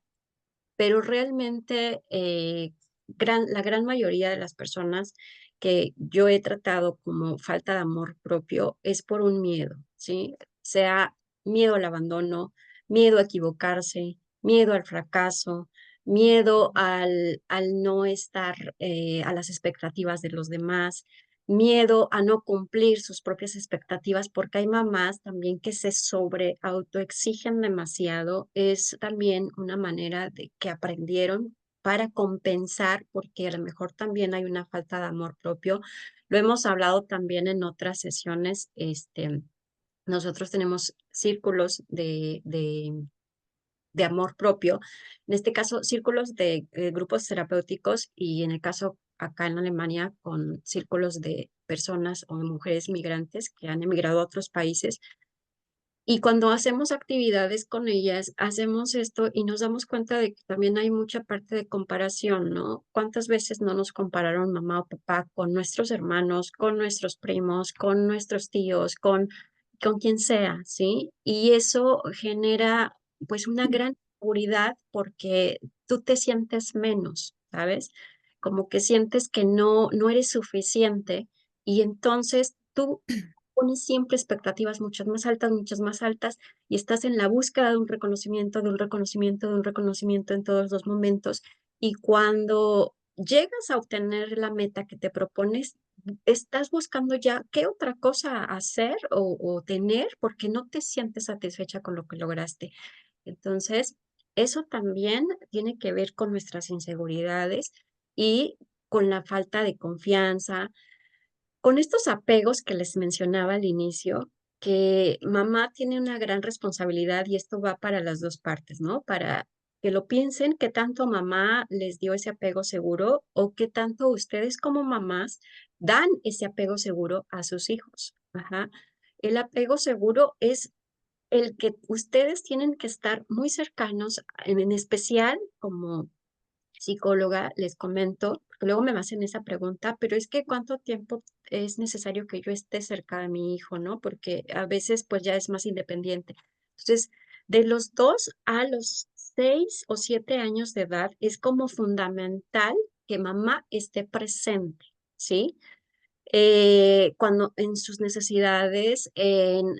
pero realmente la gran mayoría de las personas que yo he tratado como falta de amor propio es por un miedo, ¿sí? Sea miedo al abandono, miedo a equivocarse, miedo al fracaso, miedo al no estar a las expectativas de los demás, miedo a no cumplir sus propias expectativas, porque hay mamás también que se sobre autoexigen demasiado. Es también una manera de que aprendieron para compensar, porque a lo mejor también hay una falta de amor propio. Lo hemos hablado también en otras sesiones. Nosotros tenemos círculos de amor propio, en este caso círculos de grupos terapéuticos y en el caso acá en Alemania con círculos de personas o mujeres migrantes que han emigrado a otros países. Y cuando hacemos actividades con ellas, hacemos esto y nos damos cuenta de que también hay mucha parte de comparación, ¿no? ¿Cuántas veces no nos compararon mamá o papá con nuestros hermanos, con nuestros primos, con nuestros tíos, con quien sea, ¿sí? Y eso genera pues una gran seguridad porque tú te sientes menos, ¿sabes? Como que sientes que no eres suficiente y entonces tú pones siempre expectativas muchas más altas, y estás en la búsqueda de un reconocimiento, de un reconocimiento, de un reconocimiento en todos los momentos. Y cuando llegas a obtener la meta que te propones, estás buscando ya qué otra cosa hacer o tener porque no te sientes satisfecha con lo que lograste. Entonces, eso también tiene que ver con nuestras inseguridades y con la falta de confianza, con estos apegos que les mencionaba al inicio, que mamá tiene una gran responsabilidad y esto va para las dos partes, ¿no? Para que lo piensen, qué tanto mamá les dio ese apego seguro o qué tanto ustedes como mamás dan ese apego seguro a sus hijos. Ajá. El apego seguro es el que ustedes tienen que estar muy cercanos, en especial como psicóloga, les comento, porque luego me hacen esa pregunta, pero es que ¿cuánto tiempo es necesario que yo esté cerca de mi hijo, no? Porque a veces pues ya es más independiente. Entonces, de los 2 a los 6 o 7 años de edad es como fundamental que mamá esté presente, ¿sí? Cuando en sus necesidades,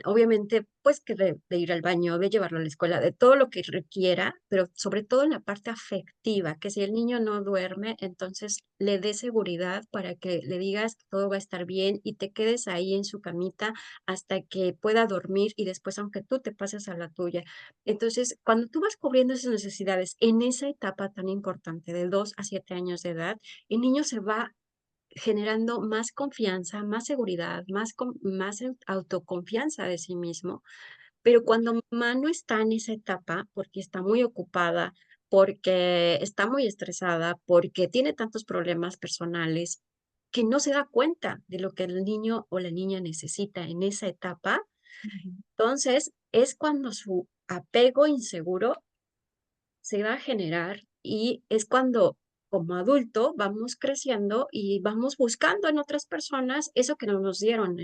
obviamente, pues que de ir al baño, de llevarlo a la escuela, de todo lo que requiera, pero sobre todo en la parte afectiva, que si el niño no duerme, entonces le dé seguridad para que le digas que todo va a estar bien y te quedes ahí en su camita hasta que pueda dormir y después, aunque tú te pases a la tuya. Entonces, cuando tú vas cubriendo esas necesidades en esa etapa tan importante de 2 a 7 años de edad, el niño se va generando más confianza, más seguridad, más autoconfianza de sí mismo. Pero cuando mamá no está en esa etapa, porque está muy ocupada, porque está muy estresada, porque tiene tantos problemas personales, que no se da cuenta de lo que el niño o la niña necesita en esa etapa, Ujú. entonces es cuando su apego inseguro se va a generar y es cuando como adulto vamos creciendo y vamos buscando en otras personas eso que no nos dieron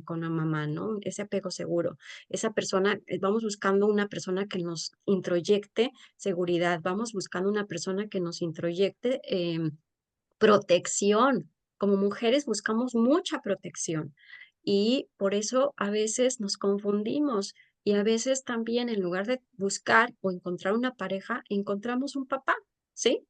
con la mamá, ¿no? Ese apego seguro. Esa persona, vamos buscando una persona que nos introyecte seguridad, vamos buscando una persona que nos introyecte protección. Como mujeres buscamos mucha protección y por eso a veces nos confundimos y a veces también en lugar de buscar o encontrar una pareja, encontramos un papá, ¿sí?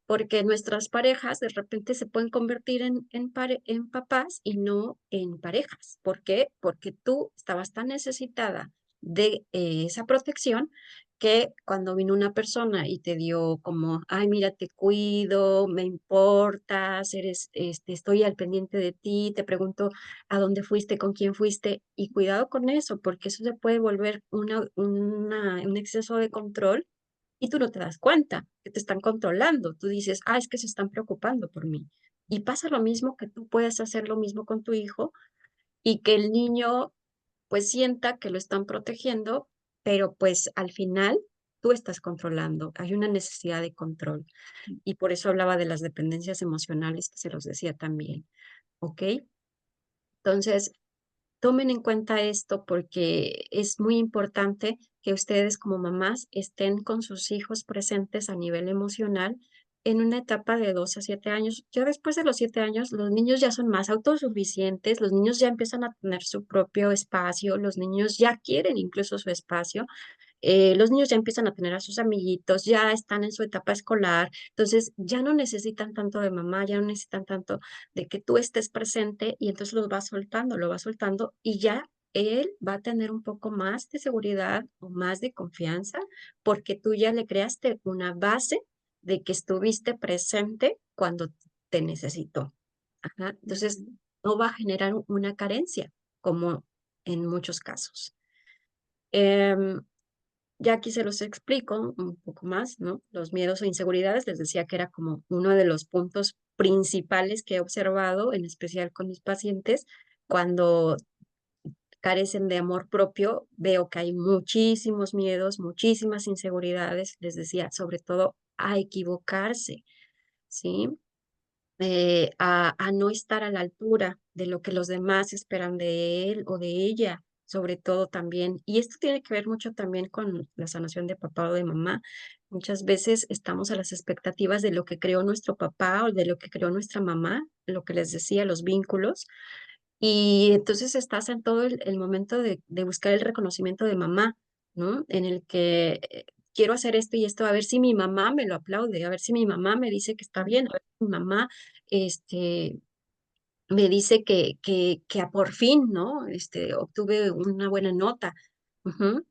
Porque nuestras parejas de repente se pueden convertir en papás y no en parejas. ¿Por qué? Porque tú estabas tan necesitada de esa protección que cuando vino una persona y te dio como, ay, mira, te cuido, me importas, estoy al pendiente de ti, te pregunto a dónde fuiste, con quién fuiste, y cuidado con eso, porque eso se puede volver un exceso de control y tú no te das cuenta que te están controlando. Tú dices, ah, es que se están preocupando por mí. Y pasa lo mismo que tú puedes hacer lo mismo con tu hijo y que el niño pues sienta que lo están protegiendo, pero pues al final tú estás controlando. Hay una necesidad de control. Y por eso hablaba de las dependencias emocionales que se los decía también. ¿Ok? Entonces, tomen en cuenta esto porque es muy importante que ustedes como mamás estén con sus hijos presentes a nivel emocional en una etapa de 2 a 7 años. Ya después de los 7 años, los niños ya son más autosuficientes, los niños ya empiezan a tener su propio espacio, los niños ya quieren incluso su espacio, los niños ya empiezan a tener a sus amiguitos, ya están en su etapa escolar, entonces ya no necesitan tanto de mamá, ya no necesitan tanto de que tú estés presente y entonces lo va soltando y ya él va a tener un poco más de seguridad o más de confianza porque tú ya le creaste una base de que estuviste presente cuando te necesitó. Ajá. Entonces, Ujú. no va a generar una carencia como en muchos casos. Em, ya aquí se los explico un poco más, ¿no? Los miedos o inseguridades, les decía que era como uno de los puntos principales que he observado, en especial con mis pacientes, cuando carecen de amor propio, veo que hay muchísimos miedos, muchísimas inseguridades, les decía, sobre todo a equivocarse, ¿sí? A no estar a la altura de lo que los demás esperan de él o de ella, sobre todo también. Y esto tiene que ver mucho también con la sanación de papá o de mamá. Muchas veces estamos a las expectativas de lo que creó nuestro papá o de lo que creó nuestra mamá, lo que les decía, los vínculos. Y entonces estás en todo el momento de buscar el reconocimiento de mamá, ¿no? En el que quiero hacer esto y esto, a ver si mi mamá me lo aplaude, a ver si mi mamá me dice que está bien, a ver si mi mamá este, me dice que por fin, ¿no? Obtuve una buena nota. Ujú.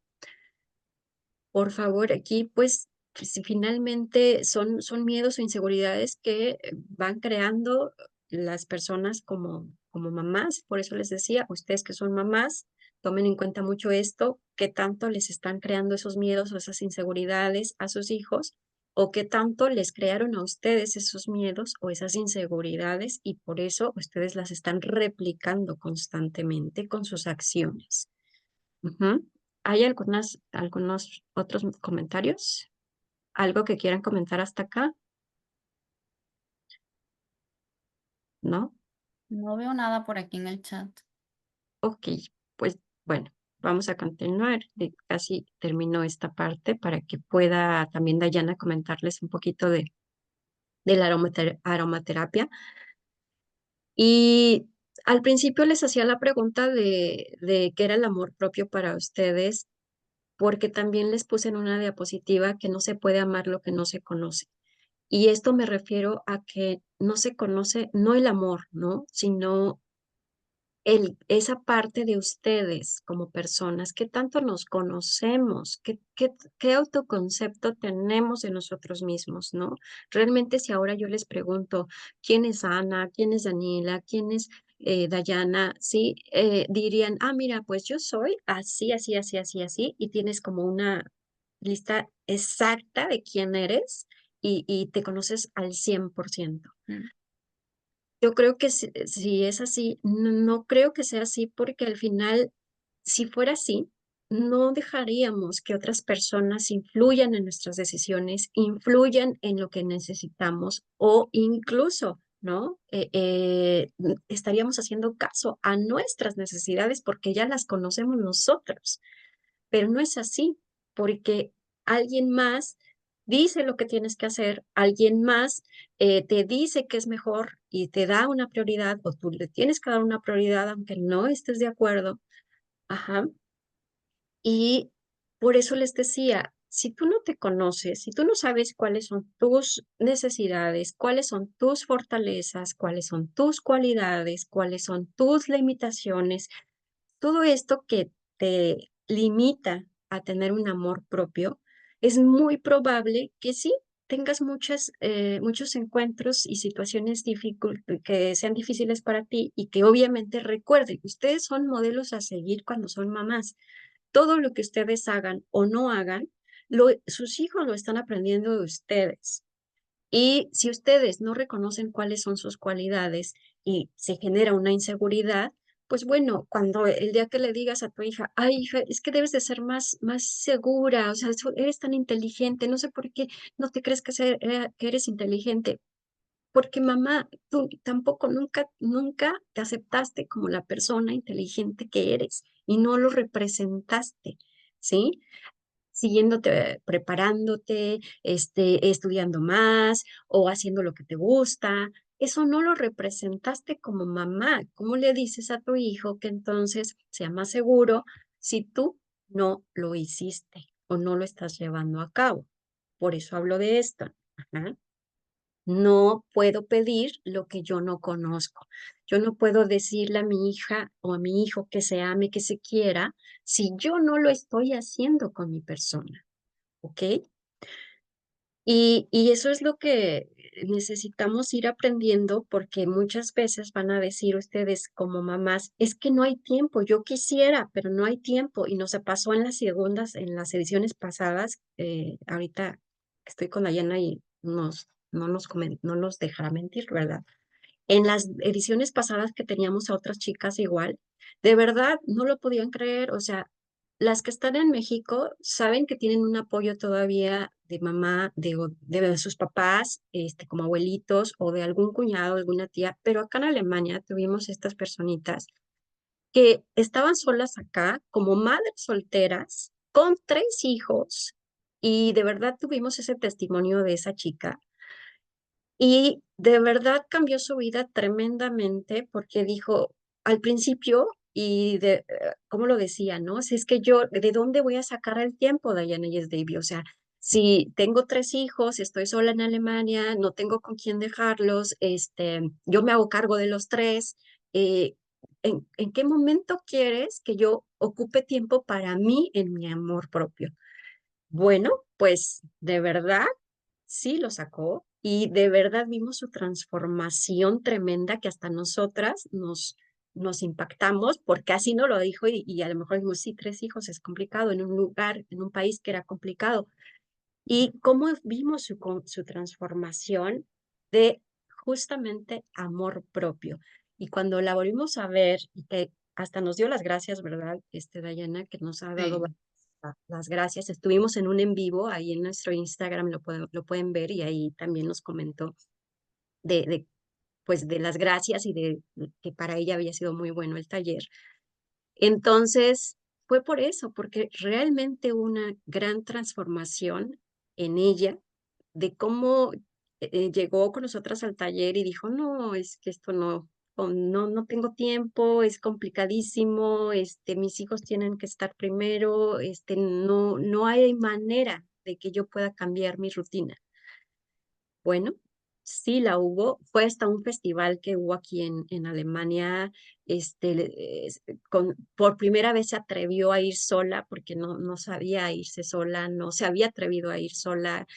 Por favor, aquí pues si finalmente son miedos o inseguridades que van creando las personas como mamás. Por eso les decía, ustedes que son mamás, tomen en cuenta mucho esto, qué tanto les están creando esos miedos o esas inseguridades a sus hijos, o qué tanto les crearon a ustedes esos miedos o esas inseguridades y por eso ustedes las están replicando constantemente con sus acciones. Ujú. ¿Hay algunos otros comentarios? ¿Algo que quieran comentar hasta acá? ¿No? No veo nada por aquí en el chat. Ok, pues bueno, vamos a continuar. Casi terminó esta parte para que pueda también Dayana comentarles un poquito de la aromaterapia. Y al principio les hacía la pregunta de qué era el amor propio para ustedes, porque también les puse en una diapositiva que no se puede amar lo que no se conoce. Y esto me refiero a que no se conoce, no el amor, ¿no? Sino esa parte de ustedes como personas, qué tanto nos conocemos, qué autoconcepto tenemos de nosotros mismos, ¿no? Realmente si ahora yo les pregunto, ¿quién es Ana? ¿Quién es Daniela? ¿Quién es Dayana? Sí, dirían, ah, mira, pues yo soy así, así, así, así, así, y tienes como una lista exacta de quién eres y te conoces al 100%. Mm. Yo creo que si es así, no creo que sea así porque al final, si fuera así, no dejaríamos que otras personas influyan en nuestras decisiones, influyan en lo que necesitamos o incluso, ¿no? Estaríamos haciendo caso a nuestras necesidades porque ya las conocemos nosotros, pero no es así, porque alguien más dice lo que tienes que hacer, alguien más te dice que es mejor y te da una prioridad o tú le tienes que dar una prioridad aunque no estés de acuerdo. Ajá. Y por eso les decía, si tú no te conoces, si tú no sabes cuáles son tus necesidades, cuáles son tus fortalezas, cuáles son tus cualidades, cuáles son tus limitaciones, todo esto que te limita a tener un amor propio, es muy probable que sí tengas muchos encuentros y situaciones que sean difíciles para ti y que obviamente recuerden, ustedes son modelos a seguir cuando son mamás. Todo lo que ustedes hagan o no hagan, sus hijos lo están aprendiendo de ustedes. Y si ustedes no reconocen cuáles son sus cualidades y se genera una inseguridad, pues bueno, cuando el día que le digas a tu hija, ay, hija, es que debes de ser más segura, o sea, eres tan inteligente, no sé por qué no te crees que eres inteligente, porque mamá, tú tampoco nunca te aceptaste como la persona inteligente que eres y no lo representaste, ¿sí? Siguiéndote, preparándote, estudiando más o haciendo lo que te gusta. Eso no lo representaste como mamá. ¿Cómo le dices a tu hijo que entonces sea más seguro si tú no lo hiciste o no lo estás llevando a cabo? Por eso hablo de esto. Ajá. No puedo pedir lo que yo no conozco. Yo no puedo decirle a mi hija o a mi hijo que se ame, que se quiera, si yo no lo estoy haciendo con mi persona. ¿Ok? Y eso es lo que necesitamos ir aprendiendo porque muchas veces van a decir ustedes como mamás, es que no hay tiempo, yo quisiera, pero no hay tiempo. Y nos pasó en en las ediciones pasadas, ahorita estoy con Dayana y no nos dejará mentir, ¿verdad? En las ediciones pasadas que teníamos a otras chicas igual, de verdad no lo podían creer, o sea, las que están en México saben que tienen un apoyo todavía de mamá, de sus papás, como abuelitos o de algún cuñado, alguna tía, pero acá en Alemania tuvimos estas personitas que estaban solas acá como madres solteras con 3 hijos y de verdad tuvimos ese testimonio de esa chica y de verdad cambió su vida tremendamente porque dijo al principio, ¿cómo lo decía, no? Si es que yo, ¿de dónde voy a sacar el tiempo, Diana Yes Davy? O sea, si tengo 3 hijos, estoy sola en Alemania, no tengo con quién dejarlos, yo me hago cargo de los tres. eh, ¿En qué momento quieres que yo ocupe tiempo para mí en mi amor propio? Bueno, pues de verdad sí lo sacó y de verdad vimos su transformación tremenda que hasta nosotras nos impactamos porque así no lo dijo y a lo mejor dijimos, sí, 3 hijos es complicado en un lugar, en un país que era complicado. Y cómo vimos su transformación de justamente amor propio. Y cuando la volvimos a ver y que hasta nos dio las gracias, ¿verdad? Dayana, que nos ha dado Sí. las gracias. Estuvimos en un en vivo ahí en nuestro Instagram, lo pueden ver y ahí también nos comentó de, pues, de las gracias y de que para ella había sido muy bueno el taller. Entonces, fue por eso, porque realmente hubo una gran transformación en ella de cómo llegó con nosotras al taller y dijo, no, es que esto no tengo tiempo, es complicadísimo, mis hijos tienen que estar primero, no hay manera de que yo pueda cambiar mi rutina. Bueno, sí la hubo. Fue hasta un festival que hubo aquí en Alemania. Por primera vez se atrevió a ir sola porque no sabía irse sola, no se había atrevido a ir sola.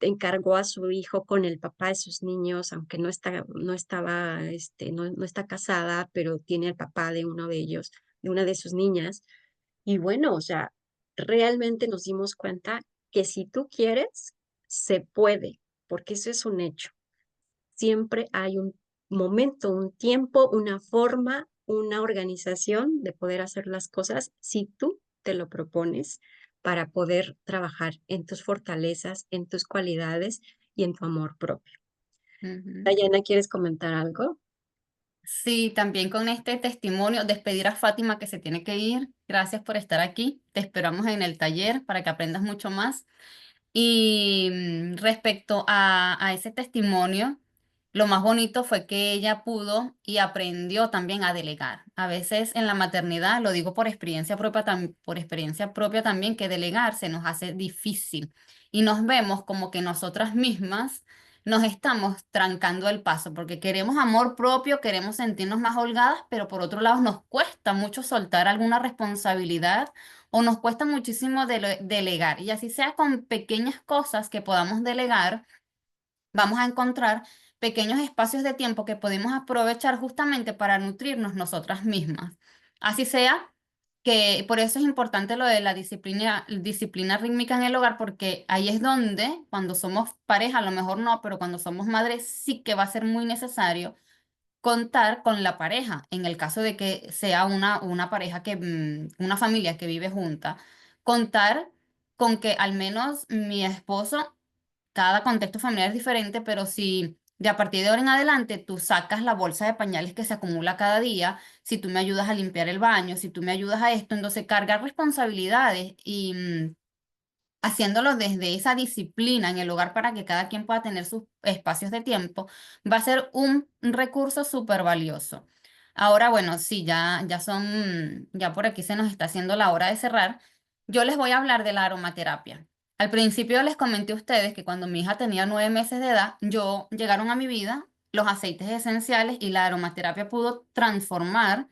Encargó a su hijo con el papá de sus niños, aunque no está casada, pero tiene al papá de uno de ellos, de una de sus niñas. Y bueno, o sea, realmente nos dimos cuenta que si tú quieres, se puede, porque eso es un hecho. Siempre hay un momento, un tiempo, una forma, una organización de poder hacer las cosas si tú te lo propones para poder trabajar en tus fortalezas, en tus cualidades y en tu amor propio. Ujú. Dayana, ¿quieres comentar algo? Sí, también con este testimonio, despedir a Fátima que se tiene que ir. Gracias por estar aquí. Te esperamos en el taller para que aprendas mucho más. Y respecto a ese testimonio, lo más bonito fue que ella pudo y aprendió también a delegar. A veces en la maternidad, lo digo por experiencia propia, por experiencia propia también, que delegar se nos hace difícil y nos vemos como que nosotras mismas nos estamos trancando el paso porque queremos amor propio, queremos sentirnos más holgadas, pero por otro lado nos cuesta mucho soltar alguna responsabilidad o nos cuesta muchísimo delegar. Y así sea con pequeñas cosas que podamos delegar, vamos a encontrar pequeños espacios de tiempo que podemos aprovechar justamente para nutrirnos nosotras mismas. Así sea que por eso es importante lo de la disciplina rítmica en el hogar, porque ahí es donde, cuando somos pareja, a lo mejor no, pero cuando somos madres sí que va a ser muy necesario contar con la pareja, en el caso de que sea una pareja una familia que vive junta, contar con que al menos mi esposo, cada contexto familiar es diferente, pero si de a partir de ahora en adelante tú sacas la bolsa de pañales que se acumula cada día, si tú me ayudas a limpiar el baño, si tú me ayudas a esto, entonces cargar responsabilidades y haciéndolo desde esa disciplina en el hogar para que cada quien pueda tener sus espacios de tiempo, va a ser un recurso súper valioso. Ahora, bueno, sí, ya por aquí se nos está haciendo la hora de cerrar. Yo les voy a hablar de la aromaterapia. Al principio les comenté a ustedes que cuando mi hija tenía 9 meses de edad, llegaron a mi vida los aceites esenciales y la aromaterapia pudo transformar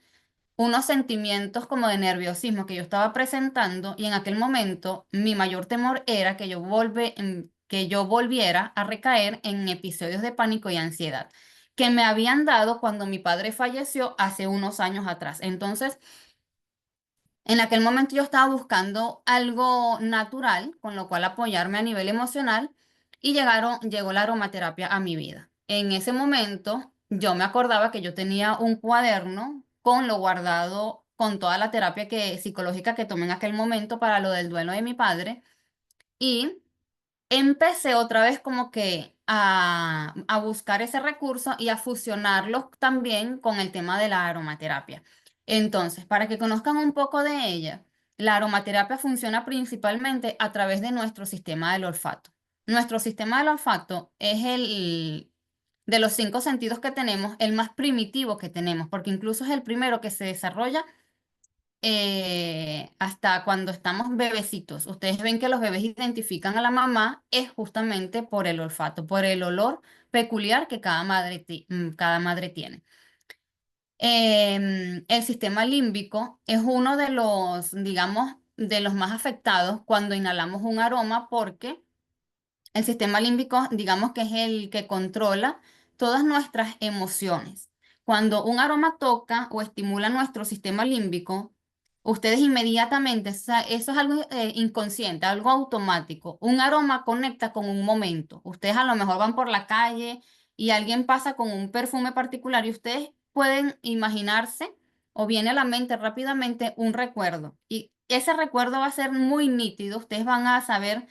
unos sentimientos como de nerviosismo que yo estaba presentando y en aquel momento mi mayor temor era que yo volviera a recaer en episodios de pánico y ansiedad que me habían dado cuando mi padre falleció hace unos años atrás. Entonces, en aquel momento yo estaba buscando algo natural con lo cual apoyarme a nivel emocional y llegó la aromaterapia a mi vida. En ese momento yo me acordaba que yo tenía un cuaderno con lo guardado con toda la terapia psicológica que tomé en aquel momento para lo del duelo de mi padre y empecé otra vez como que a buscar ese recurso y a fusionarlo también con el tema de la aromaterapia. Entonces, para que conozcan un poco de ella, la aromaterapia funciona principalmente a través de nuestro sistema del olfato. Nuestro sistema del olfato es de los 5 sentidos que tenemos, el más primitivo que tenemos, porque incluso es el primero que se desarrolla hasta cuando estamos bebecitos. Ustedes ven que los bebés identifican a la mamá es justamente por el olfato, por el olor peculiar que cada madre tiene. El sistema límbico es uno de los, digamos, de los más afectados cuando inhalamos un aroma porque el sistema límbico, digamos que es el que controla todas nuestras emociones. Cuando un aroma toca o estimula nuestro sistema límbico, ustedes inmediatamente, eso es algo inconsciente, algo automático. Un aroma conecta con un momento. Ustedes a lo mejor van por la calle y alguien pasa con un perfume particular y ustedes pueden imaginarse o viene a la mente rápidamente un recuerdo. Y ese recuerdo va a ser muy nítido. Ustedes van a saber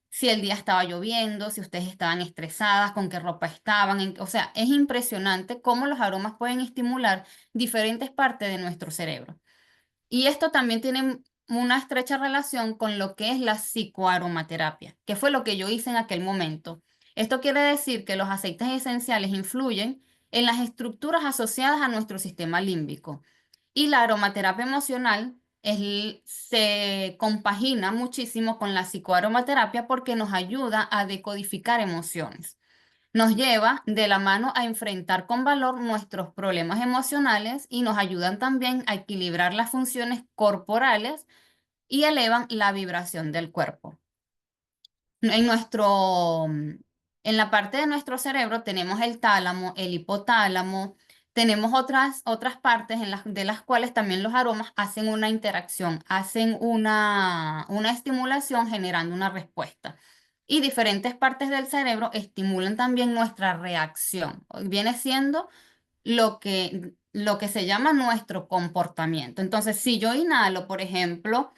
si el día estaba lloviendo, si ustedes estaban estresadas, con qué ropa estaban. O sea, es impresionante cómo los aromas pueden estimular diferentes partes de nuestro cerebro. Y esto también tiene una estrecha relación con lo que es la psicoaromaterapia, que fue lo que yo hice en aquel momento. Esto quiere decir que los aceites esenciales influyen en las estructuras asociadas a nuestro sistema límbico. Y la aromaterapia emocional se compagina muchísimo con la psicoaromaterapia porque nos ayuda a decodificar emociones. Nos lleva de la mano a enfrentar con valor nuestros problemas emocionales y nos ayudan también a equilibrar las funciones corporales y elevan la vibración del cuerpo. En en la parte de nuestro cerebro tenemos el tálamo, el hipotálamo, tenemos otras partes de las cuales también los aromas hacen una interacción, hacen una estimulación generando una respuesta. Y diferentes partes del cerebro estimulan también nuestra reacción. Viene siendo lo que se llama nuestro comportamiento. Entonces, si yo inhalo, por ejemplo,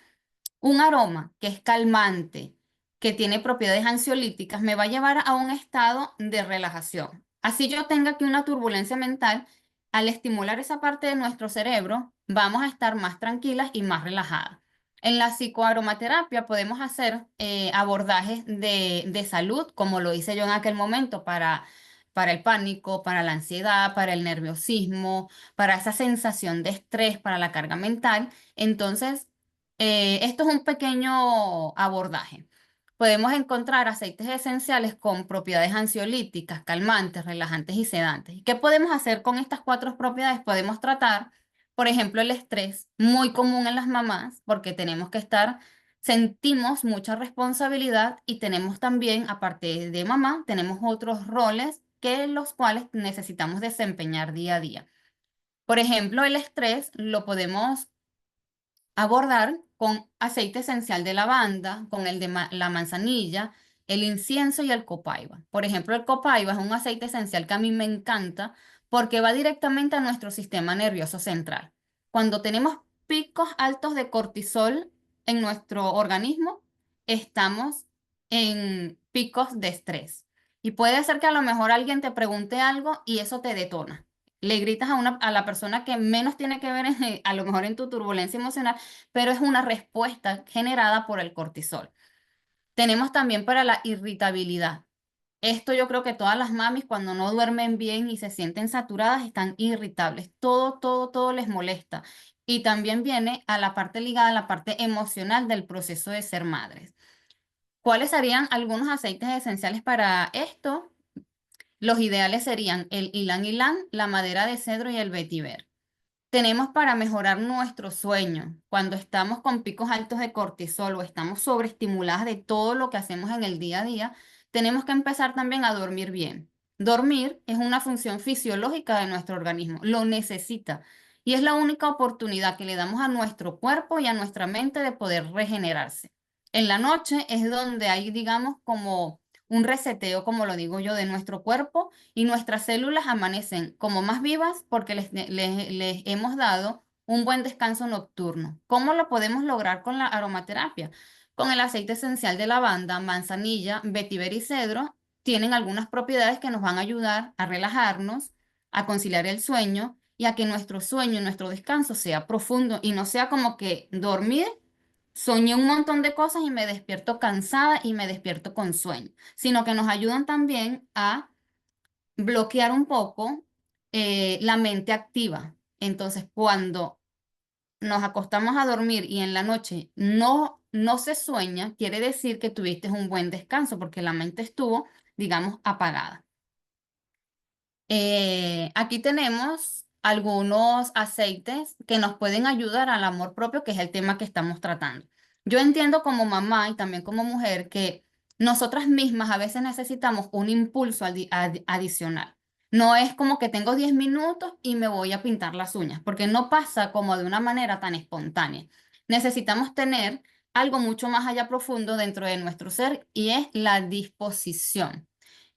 un aroma que es calmante, que tiene propiedades ansiolíticas, me va a llevar a un estado de relajación. Así yo tenga aquí una turbulencia mental, al estimular esa parte de nuestro cerebro, vamos a estar más tranquilas y más relajadas. En la psicoaromaterapia podemos hacer abordajes de salud, como lo hice yo en aquel momento, para el pánico, para la ansiedad, para el nerviosismo, para esa sensación de estrés, para la carga mental. Entonces, esto es un pequeño abordaje. Podemos encontrar aceites esenciales con propiedades ansiolíticas, calmantes, relajantes y sedantes. ¿Y qué podemos hacer con estas cuatro propiedades? Podemos tratar, por ejemplo, el estrés, muy común en las mamás, porque sentimos mucha responsabilidad y tenemos también, aparte de mamá, tenemos otros roles que los cuales necesitamos desempeñar día a día. Por ejemplo, el estrés lo podemos abordar con aceite esencial de lavanda, con el de la manzanilla, el incienso y el copaiba. Por ejemplo, el copaiba es un aceite esencial que a mí me encanta porque va directamente a nuestro sistema nervioso central. Cuando tenemos picos altos de cortisol en nuestro organismo, estamos en picos de estrés. Y puede ser que a lo mejor alguien te pregunte algo y eso te detona. Le gritas a la persona que menos tiene que ver a lo mejor en tu turbulencia emocional, pero es una respuesta generada por el cortisol. Tenemos también para la irritabilidad. Esto yo creo que todas las mamis cuando no duermen bien y se sienten saturadas están irritables. Todo les molesta. Y también viene a la parte ligada a la parte emocional del proceso de ser madres. ¿Cuáles serían algunos aceites esenciales para esto? Los ideales serían el ylang ylang, la madera de cedro y el vetiver. Tenemos para mejorar nuestro sueño. Cuando estamos con picos altos de cortisol o estamos sobreestimuladas de todo lo que hacemos en el día a día, tenemos que empezar también a dormir bien. Dormir es una función fisiológica de nuestro organismo, lo necesita. Y es la única oportunidad que le damos a nuestro cuerpo y a nuestra mente de poder regenerarse. En la noche es donde hay, digamos, como un reseteo, como lo digo yo, de nuestro cuerpo y nuestras células amanecen como más vivas porque les hemos dado un buen descanso nocturno. ¿Cómo lo podemos lograr con la aromaterapia? Con el aceite esencial de lavanda, manzanilla, vetiver y cedro, tienen algunas propiedades que nos van a ayudar a relajarnos, a conciliar el sueño y a que nuestro sueño y nuestro descanso sea profundo y no sea como que dormir. Soñé un montón de cosas y me despierto cansada y me despierto con sueño, sino que nos ayudan también a bloquear un poco la mente activa. Entonces, cuando nos acostamos a dormir y en la noche no se sueña, quiere decir que tuviste un buen descanso porque la mente estuvo, digamos, apagada. Aquí tenemos algunos aceites que nos pueden ayudar al amor propio, que es el tema que estamos tratando. Yo entiendo como mamá y también como mujer que nosotras mismas a veces necesitamos un impulso adicional. No es como que tengo 10 minutos y me voy a pintar las uñas, porque no pasa como de una manera tan espontánea. Necesitamos tener algo mucho más allá profundo dentro de nuestro ser y es la disposición.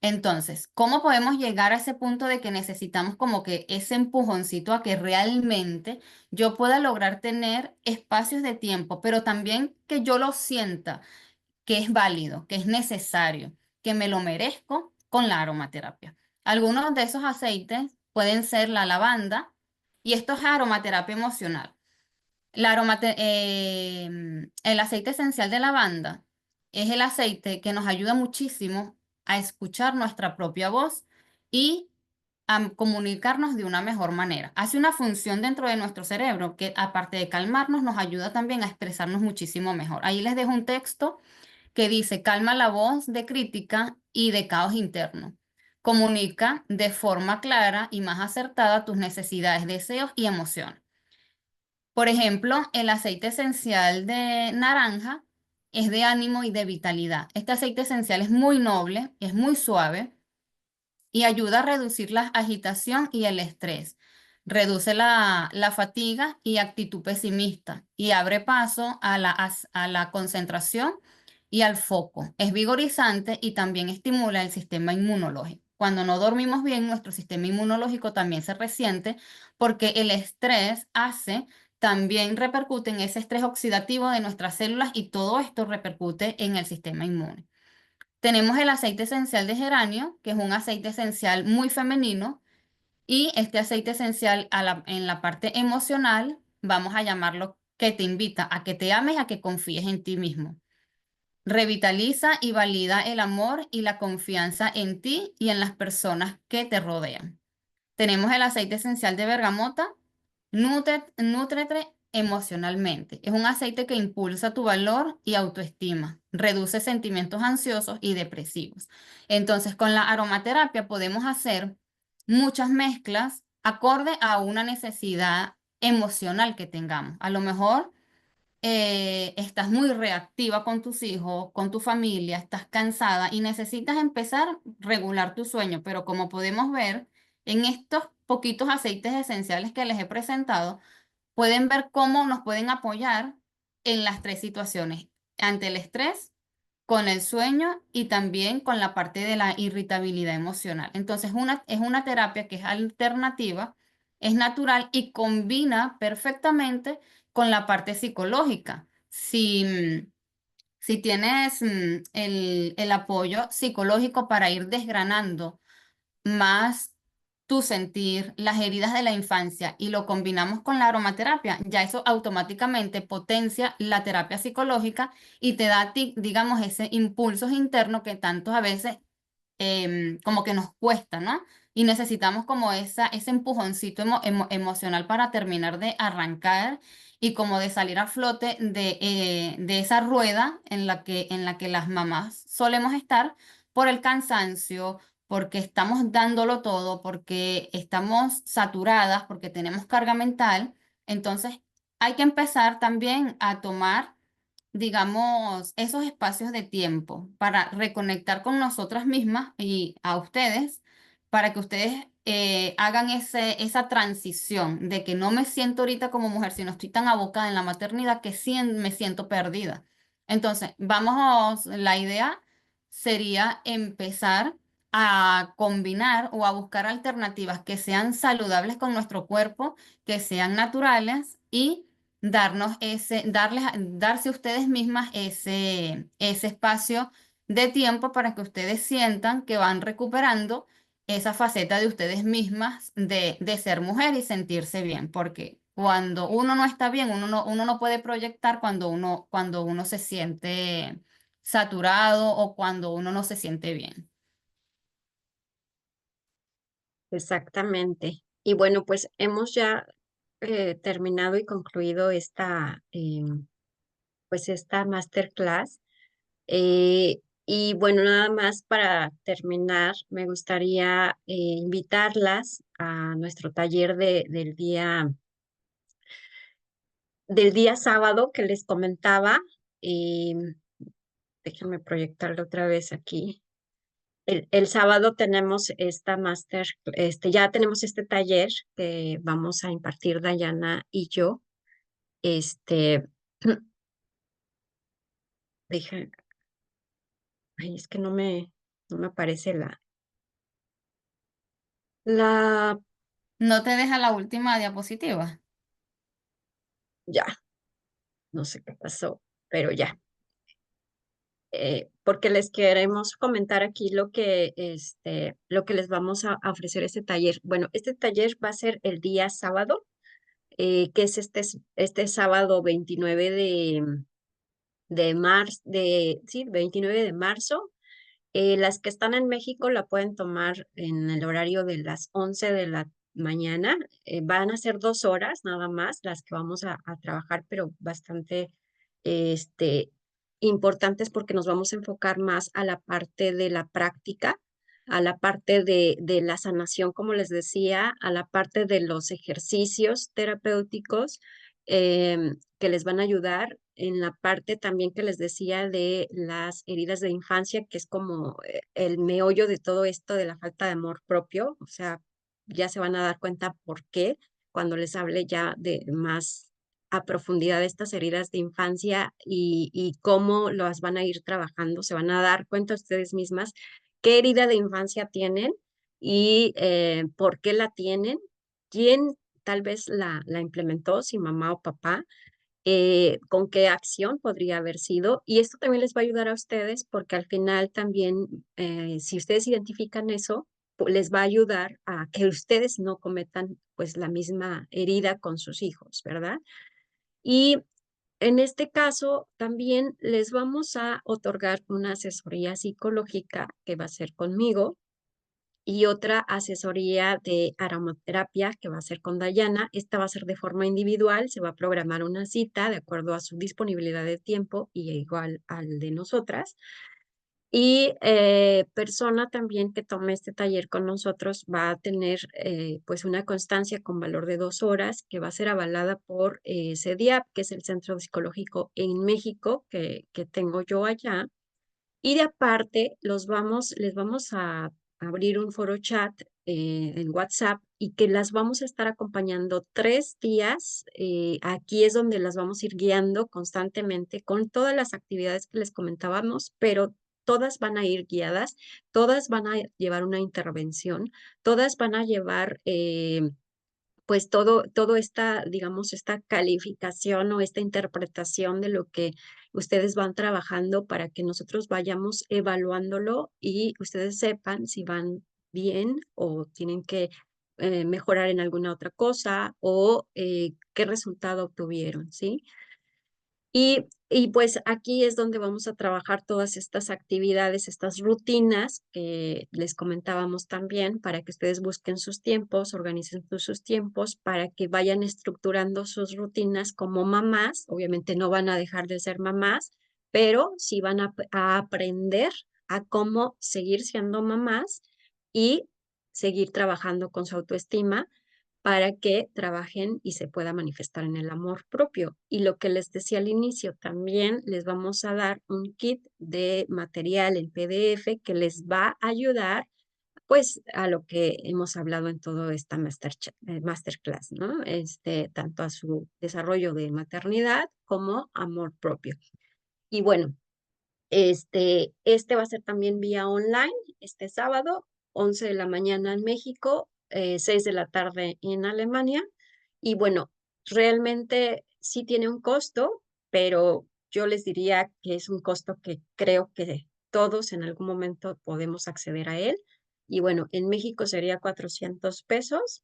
Entonces, ¿cómo podemos llegar a ese punto de que necesitamos como que ese empujoncito a que realmente yo pueda lograr tener espacios de tiempo, pero también que yo lo sienta que es válido, que es necesario, que me lo merezco con la aromaterapia? Algunos de esos aceites pueden ser la lavanda y esto es aromaterapia emocional. El aceite esencial de lavanda es el aceite que nos ayuda muchísimo a escuchar nuestra propia voz y a comunicarnos de una mejor manera. Hace una función dentro de nuestro cerebro que, aparte de calmarnos, nos ayuda también a expresarnos muchísimo mejor. Ahí les dejo un texto que dice: calma la voz de crítica y de caos interno. Comunica de forma clara y más acertada tus necesidades, deseos y emociones. Por ejemplo, el aceite esencial de naranja es de ánimo y de vitalidad. Este aceite esencial es muy noble, es muy suave y ayuda a reducir la agitación y el estrés. Reduce la fatiga y actitud pesimista y abre paso a la concentración y al foco. Es vigorizante y también estimula el sistema inmunológico. Cuando no dormimos bien, nuestro sistema inmunológico también se resiente porque el estrés también repercute en ese estrés oxidativo de nuestras células y todo esto repercute en el sistema inmune. Tenemos el aceite esencial de geranio, que es un aceite esencial muy femenino, y este aceite esencial en la parte emocional, vamos a llamarlo que te invita a que te ames, a que confíes en ti mismo. Revitaliza y valida el amor y la confianza en ti y en las personas que te rodean. Tenemos el aceite esencial de bergamota, nútrete emocionalmente. Es un aceite que impulsa tu valor y autoestima, reduce sentimientos ansiosos y depresivos. Entonces, con la aromaterapia podemos hacer muchas mezclas acorde a una necesidad emocional que tengamos. A lo mejor estás muy reactiva con tus hijos, con tu familia, estás cansada y necesitas empezar a regular tu sueño, pero como podemos ver en estos poquitos aceites esenciales que les he presentado, pueden ver cómo nos pueden apoyar en las tres situaciones: ante el estrés, con el sueño y también con la parte de la irritabilidad emocional. Entonces, es una terapia que es alternativa, es natural y combina perfectamente con la parte psicológica. Si tienes el apoyo psicológico para ir desgranando más tu sentir, las heridas de la infancia y lo combinamos con la aromaterapia, ya eso automáticamente potencia la terapia psicológica y te da a ti, digamos, ese impulso interno que tantos a veces como que nos cuesta, ¿no? Y necesitamos como ese empujoncito emocional para terminar de arrancar y como de salir a flote de esa rueda en la que las mamás solemos estar por el cansancio, porque estamos dándolo todo, porque estamos saturadas, porque tenemos carga mental. Entonces, hay que empezar también a tomar, digamos, esos espacios de tiempo para reconectar con nosotras mismas y a ustedes, para que ustedes hagan esa transición de que no me siento ahorita como mujer, sino estoy tan abocada en la maternidad que sí me siento perdida. Entonces, la idea sería empezar a combinar o a buscar alternativas que sean saludables con nuestro cuerpo, que sean naturales y darse a ustedes mismas ese espacio de tiempo para que ustedes sientan que van recuperando esa faceta de ustedes mismas de ser mujer y sentirse bien, porque cuando uno no está bien, uno no puede proyectar cuando uno se siente saturado o cuando uno no se siente bien. Exactamente. Y bueno, pues hemos ya terminado y concluido pues esta masterclass. Y bueno, nada más para terminar, me gustaría invitarlas a nuestro taller del día sábado que les comentaba. Y déjenme proyectarlo otra vez aquí. El sábado tenemos esta ya tenemos este taller que vamos a impartir Dayana y yo. Este, deja, ay, es que no me aparece la, ¿No te deja la última diapositiva? ya, no sé qué pasó, pero ya. Porque les queremos comentar aquí lo que les vamos a ofrecer este taller. Bueno, este taller va a ser el día sábado, que es este sábado 29 de marzo, sí, 29 de marzo. Las que están en México la pueden tomar en el horario de las 11 de la mañana. Van a ser 2 horas nada más las que vamos a trabajar, pero bastante este, importantes porque nos vamos a enfocar más a la parte de la práctica, a la parte de la sanación, como les decía, a la parte de los ejercicios terapéuticos que les van a ayudar en la parte también que les decía de las heridas de infancia, que es como el meollo de todo esto de la falta de amor propio. O sea, ya se van a dar cuenta por qué cuando les hable ya de más a profundidad de estas heridas de infancia y cómo las van a ir trabajando. Se van a dar cuenta ustedes mismas qué herida de infancia tienen y por qué la tienen, quién tal vez la implementó, si mamá o papá, con qué acción podría haber sido. Y esto también les va a ayudar a ustedes porque al final también, si ustedes identifican eso, les va a ayudar a que ustedes no cometan pues la misma herida con sus hijos, ¿verdad? Y en este caso también les vamos a otorgar una asesoría psicológica que va a ser conmigo y otra asesoría de aromaterapia que va a ser con Dayana. Esta va a ser de forma individual, se va a programar una cita de acuerdo a su disponibilidad de tiempo y igual al de nosotras. Y persona también que tome este taller con nosotros va a tener pues una constancia con valor de 2 horas que va a ser avalada por CEDIAP, que es el Centro Psicológico en México que tengo yo allá. Y de aparte, les vamos a abrir un foro chat en WhatsApp y que las vamos a estar acompañando 3 días. Aquí es donde las vamos a ir guiando constantemente con todas las actividades que les comentábamos, pero todas van a ir guiadas, todas van a llevar una intervención, todas van a llevar pues todo esta, digamos, esta calificación o esta interpretación de lo que ustedes van trabajando para que nosotros vayamos evaluándolo y ustedes sepan si van bien o tienen que mejorar en alguna otra cosa o qué resultado obtuvieron, ¿sí? Y pues aquí es donde vamos a trabajar todas estas actividades, estas rutinas que les comentábamos también para que ustedes busquen sus tiempos, organicen sus tiempos para que vayan estructurando sus rutinas como mamás. Obviamente no van a dejar de ser mamás, pero sí van a aprender a cómo seguir siendo mamás y seguir trabajando con su autoestima para que trabajen y se pueda manifestar en el amor propio. Y lo que les decía al inicio, también les vamos a dar un kit de material en PDF que les va a ayudar pues a lo que hemos hablado en toda esta masterclass, ¿no? Tanto a su desarrollo de maternidad como amor propio. Y bueno, este va a ser también vía online, este sábado, 11 de la mañana en México, 6 de la tarde en Alemania. Y bueno, realmente sí tiene un costo, pero yo les diría que es un costo que creo que todos en algún momento podemos acceder a él. Y bueno, en México sería 400 pesos,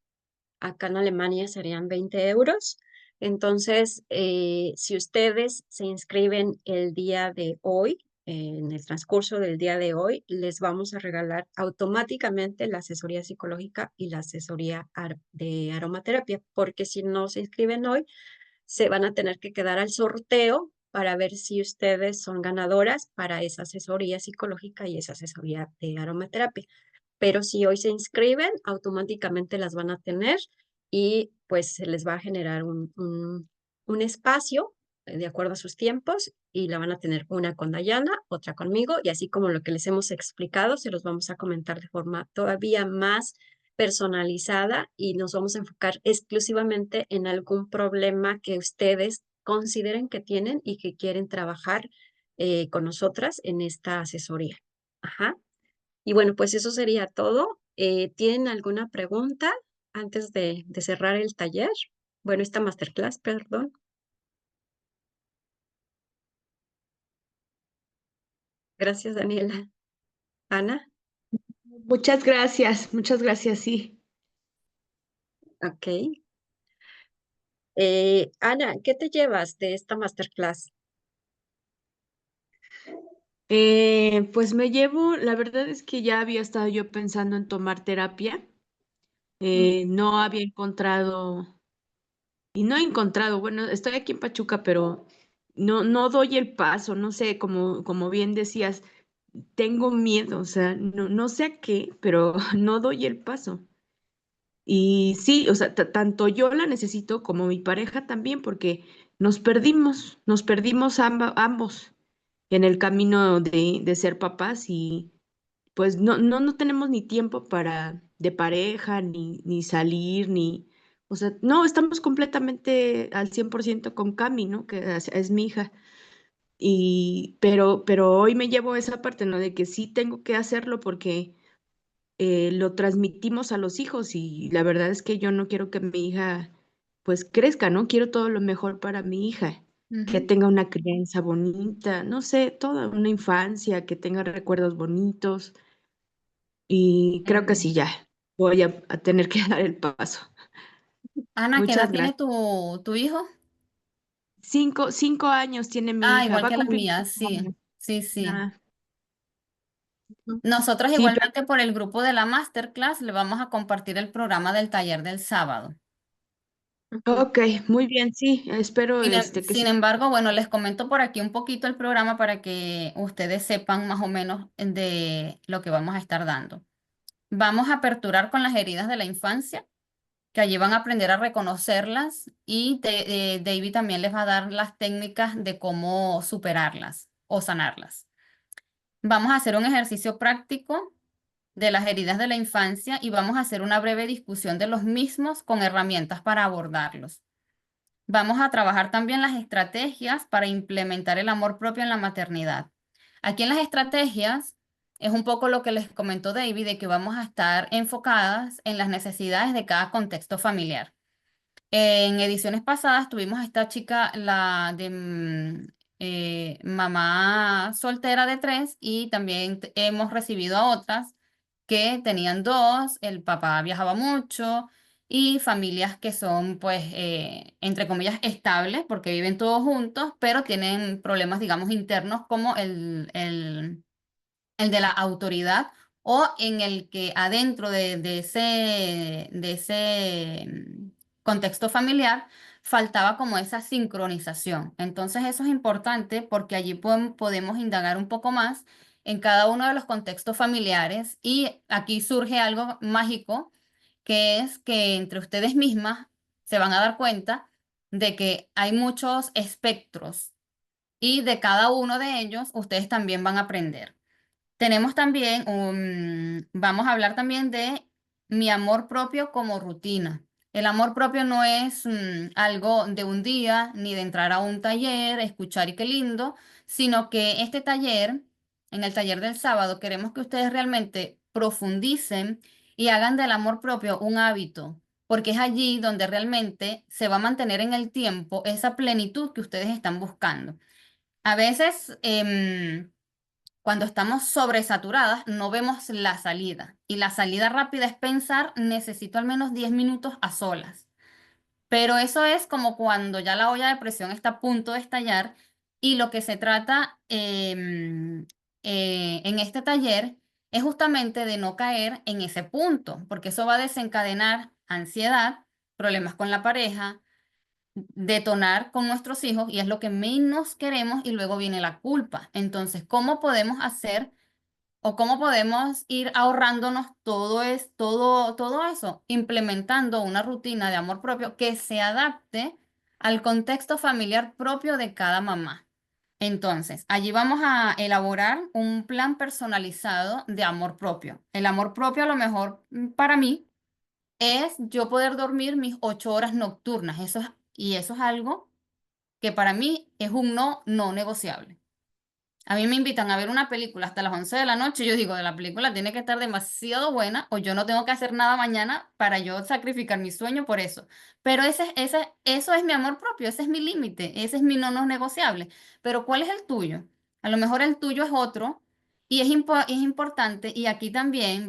acá en Alemania serían 20 euros. Entonces, si ustedes se inscriben el día de hoy, en el transcurso del día de hoy, les vamos a regalar automáticamente la asesoría psicológica y la asesoría de aromaterapia, porque si no se inscriben hoy, se van a tener que quedar al sorteo para ver si ustedes son ganadoras para esa asesoría psicológica y esa asesoría de aromaterapia. Pero si hoy se inscriben, automáticamente las van a tener y pues se les va a generar un espacio de acuerdo a sus tiempos y la van a tener una con Dayana, otra conmigo y así como lo que les hemos explicado, se los vamos a comentar de forma todavía más personalizada y nos vamos a enfocar exclusivamente en algún problema que ustedes consideren que tienen y que quieren trabajar con nosotras en esta asesoría. Ajá. Y bueno, pues eso sería todo. ¿Tienen alguna pregunta antes de cerrar el taller? Bueno, esta masterclass, perdón. Gracias, Daniela. Ana, Muchas gracias, sí. ok. Ana, ¿qué te llevas de esta masterclass? Pues me llevo, la verdad es que ya había estado yo pensando en tomar terapia. Mm, No había encontrado, y no he encontrado, bueno, estoy aquí en Pachuca, pero no doy el paso, no sé, como bien decías, tengo miedo, o sea, no sé a qué, pero no doy el paso. Y sí, o sea, tanto yo la necesito como mi pareja también, porque nos perdimos ambos en el camino de ser papás y pues no tenemos ni tiempo para de pareja, ni salir, o sea, no, estamos completamente al 100% con Cami, ¿no? Que es mi hija. Pero hoy me llevo esa parte, ¿no? De que sí tengo que hacerlo porque lo transmitimos a los hijos y la verdad es que yo no quiero que mi hija pues crezca, ¿no? Quiero todo lo mejor para mi hija, que Ujú. tenga una crianza bonita, no sé, toda una infancia, que tenga recuerdos bonitos y creo que Eh, sí, ya voy a tener que dar el paso. Ana, ¿qué edad Muchas tiene gracias. tu hijo? 5 años tiene mi Ah, hija, igual va a que la cumplir mía, 5 años. sí, sí, sí. Ah, ujú. Nosotros sí, pero igualmente por el grupo de la masterclass le vamos a compartir el programa del taller del sábado. Ujú. ok, muy bien, sí, espero que Sin sí. embargo, bueno, les comento por aquí un poquito el programa para que ustedes sepan más o menos de lo que vamos a estar dando. Vamos a aperturar con las heridas de la infancia, que allí van a aprender a reconocerlas y David también les va a dar las técnicas de cómo superarlas o sanarlas. Vamos a hacer un ejercicio práctico de las heridas de la infancia y vamos a hacer una breve discusión de los mismos con herramientas para abordarlos. Vamos a trabajar también las estrategias para implementar el amor propio en la maternidad. Aquí en las estrategias es un poco lo que les comentó David, de que vamos a estar enfocadas en las necesidades de cada contexto familiar. En ediciones pasadas tuvimos a esta chica, la de mamá soltera de 3, y también hemos recibido a otras que tenían 2, el papá viajaba mucho y familias que son, pues, entre comillas, estables porque viven todos juntos, pero tienen problemas, digamos, internos como el de la autoridad o en el que adentro de ese contexto familiar faltaba como esa sincronización. Entonces eso es importante porque allí podemos indagar un poco más en cada uno de los contextos familiares y aquí surge algo mágico, que es que entre ustedes mismas se van a dar cuenta de que hay muchos espectros y de cada uno de ellos ustedes también van a aprender. Tenemos también vamos a hablar también de mi amor propio como rutina. El amor propio no es algo de un día, ni de entrar a un taller, escuchar y qué lindo, sino que este taller, en el taller del sábado, queremos que ustedes realmente profundicen y hagan del amor propio un hábito, porque es allí donde realmente se va a mantener en el tiempo esa plenitud que ustedes están buscando. A veces, cuando estamos sobresaturadas, no vemos la salida. Y la salida rápida es pensar, necesito al menos 10 minutos a solas. Pero eso es como cuando ya la olla de presión está a punto de estallar Y lo que se trata en este taller es justamente de no caer en ese punto, porque eso va a desencadenar ansiedad, problemas con la pareja, detonar con nuestros hijos y es lo que menos queremos y luego viene la culpa. Entonces, ¿cómo podemos hacer o cómo podemos ir ahorrándonos todo eso? Implementando una rutina de amor propio que se adapte al contexto familiar propio de cada mamá. Entonces, allí vamos a elaborar un plan personalizado de amor propio. El amor propio a lo mejor para mí es yo poder dormir mis 8 horas nocturnas. Y eso es algo que para mí es un no negociable. A mí me invitan a ver una película hasta las 11 de la noche y yo digo, de la película tiene que estar demasiado buena o yo no tengo que hacer nada mañana para yo sacrificar mi sueño por eso. Pero eso es mi amor propio, ese es mi límite, ese es mi no negociable. Pero ¿cuál es el tuyo? A lo mejor el tuyo es otro y es importante y aquí también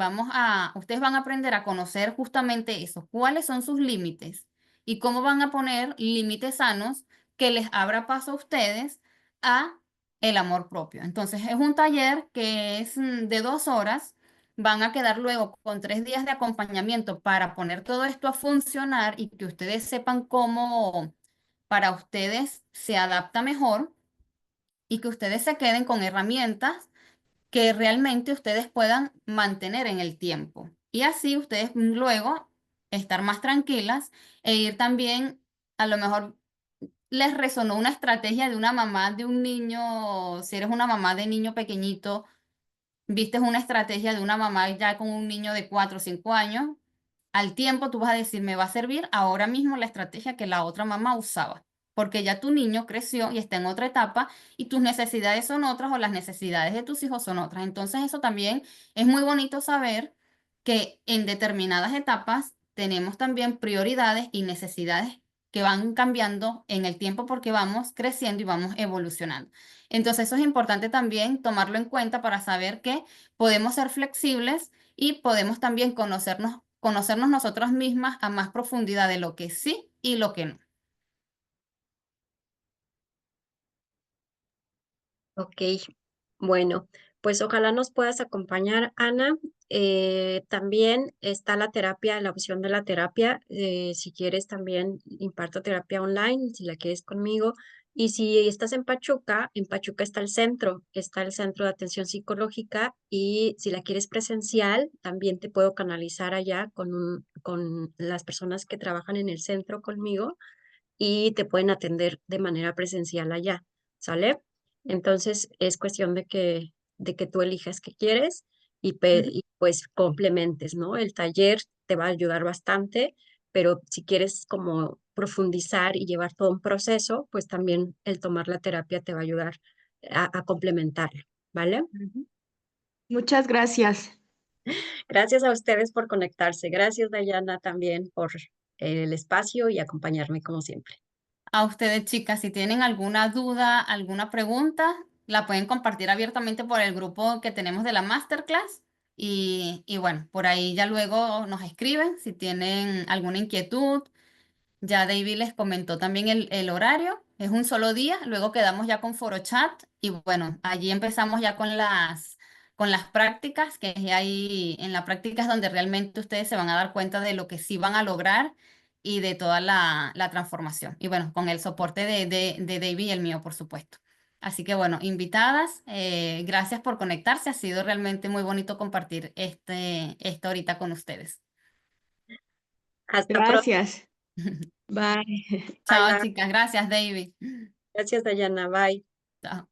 ustedes van a aprender a conocer justamente eso, cuáles son sus límites y cómo van a poner límites sanos que les abra paso a ustedes a el amor propio. Entonces, es un taller que es de 2 horas. Van a quedar luego con 3 días de acompañamiento para poner todo esto a funcionar y que ustedes sepan cómo para ustedes se adapta mejor y que ustedes se queden con herramientas que realmente ustedes puedan mantener en el tiempo. Y así ustedes luego estar más tranquilas e ir también, a lo mejor les resonó una estrategia de una mamá de un niño, si eres una mamá de niño pequeñito, viste una estrategia de una mamá ya con un niño de 4 o 5 años, al tiempo tú vas a decir, me va a servir ahora mismo la estrategia que la otra mamá usaba, porque ya tu niño creció y está en otra etapa y tus necesidades son otras o las necesidades de tus hijos son otras. Entonces eso también es muy bonito saber que en determinadas etapas tenemos también prioridades y necesidades que van cambiando en el tiempo porque vamos creciendo y vamos evolucionando. Entonces eso es importante también tomarlo en cuenta para saber que podemos ser flexibles y podemos también conocernos nosotras mismas a más profundidad de lo que sí y lo que no. Ok, bueno, pues ojalá nos puedas acompañar, Ana. También está la terapia, la opción de la terapia. Si quieres, también imparto terapia online, si la quieres conmigo. Y si estás en Pachuca está el centro de atención psicológica. Y si la quieres presencial, también te puedo canalizar allá con las personas que trabajan en el centro conmigo y te pueden atender de manera presencial allá, ¿sale? Entonces es cuestión de que tú elijas qué quieres Ujú. y pues complementes, ¿no? El taller te va a ayudar bastante, pero si quieres como profundizar y llevar todo un proceso, pues también el tomar la terapia te va a ayudar a complementarlo, ¿vale? Ujú. Muchas gracias. Gracias a ustedes por conectarse. Gracias, Dayana, también por el espacio y acompañarme como siempre. A ustedes, chicas, si tienen alguna duda, alguna pregunta, la pueden compartir abiertamente por el grupo que tenemos de la masterclass. Y bueno, por ahí ya luego nos escriben si tienen alguna inquietud. Ya David les comentó también el horario, es un solo día, luego quedamos ya con ForoChat y bueno, allí empezamos ya con las prácticas, que es ahí en la práctica es donde realmente ustedes se van a dar cuenta de lo que sí van a lograr y de toda la transformación. Y bueno, con el soporte de David y el mío, por supuesto. Así que bueno, invitadas, gracias por conectarse, ha sido realmente muy bonito compartir esto ahorita con ustedes. Hasta pronto. Gracias. Bye. Bye, Chao, bye. chicas, gracias, David. Gracias, Dayana. Bye. Chao.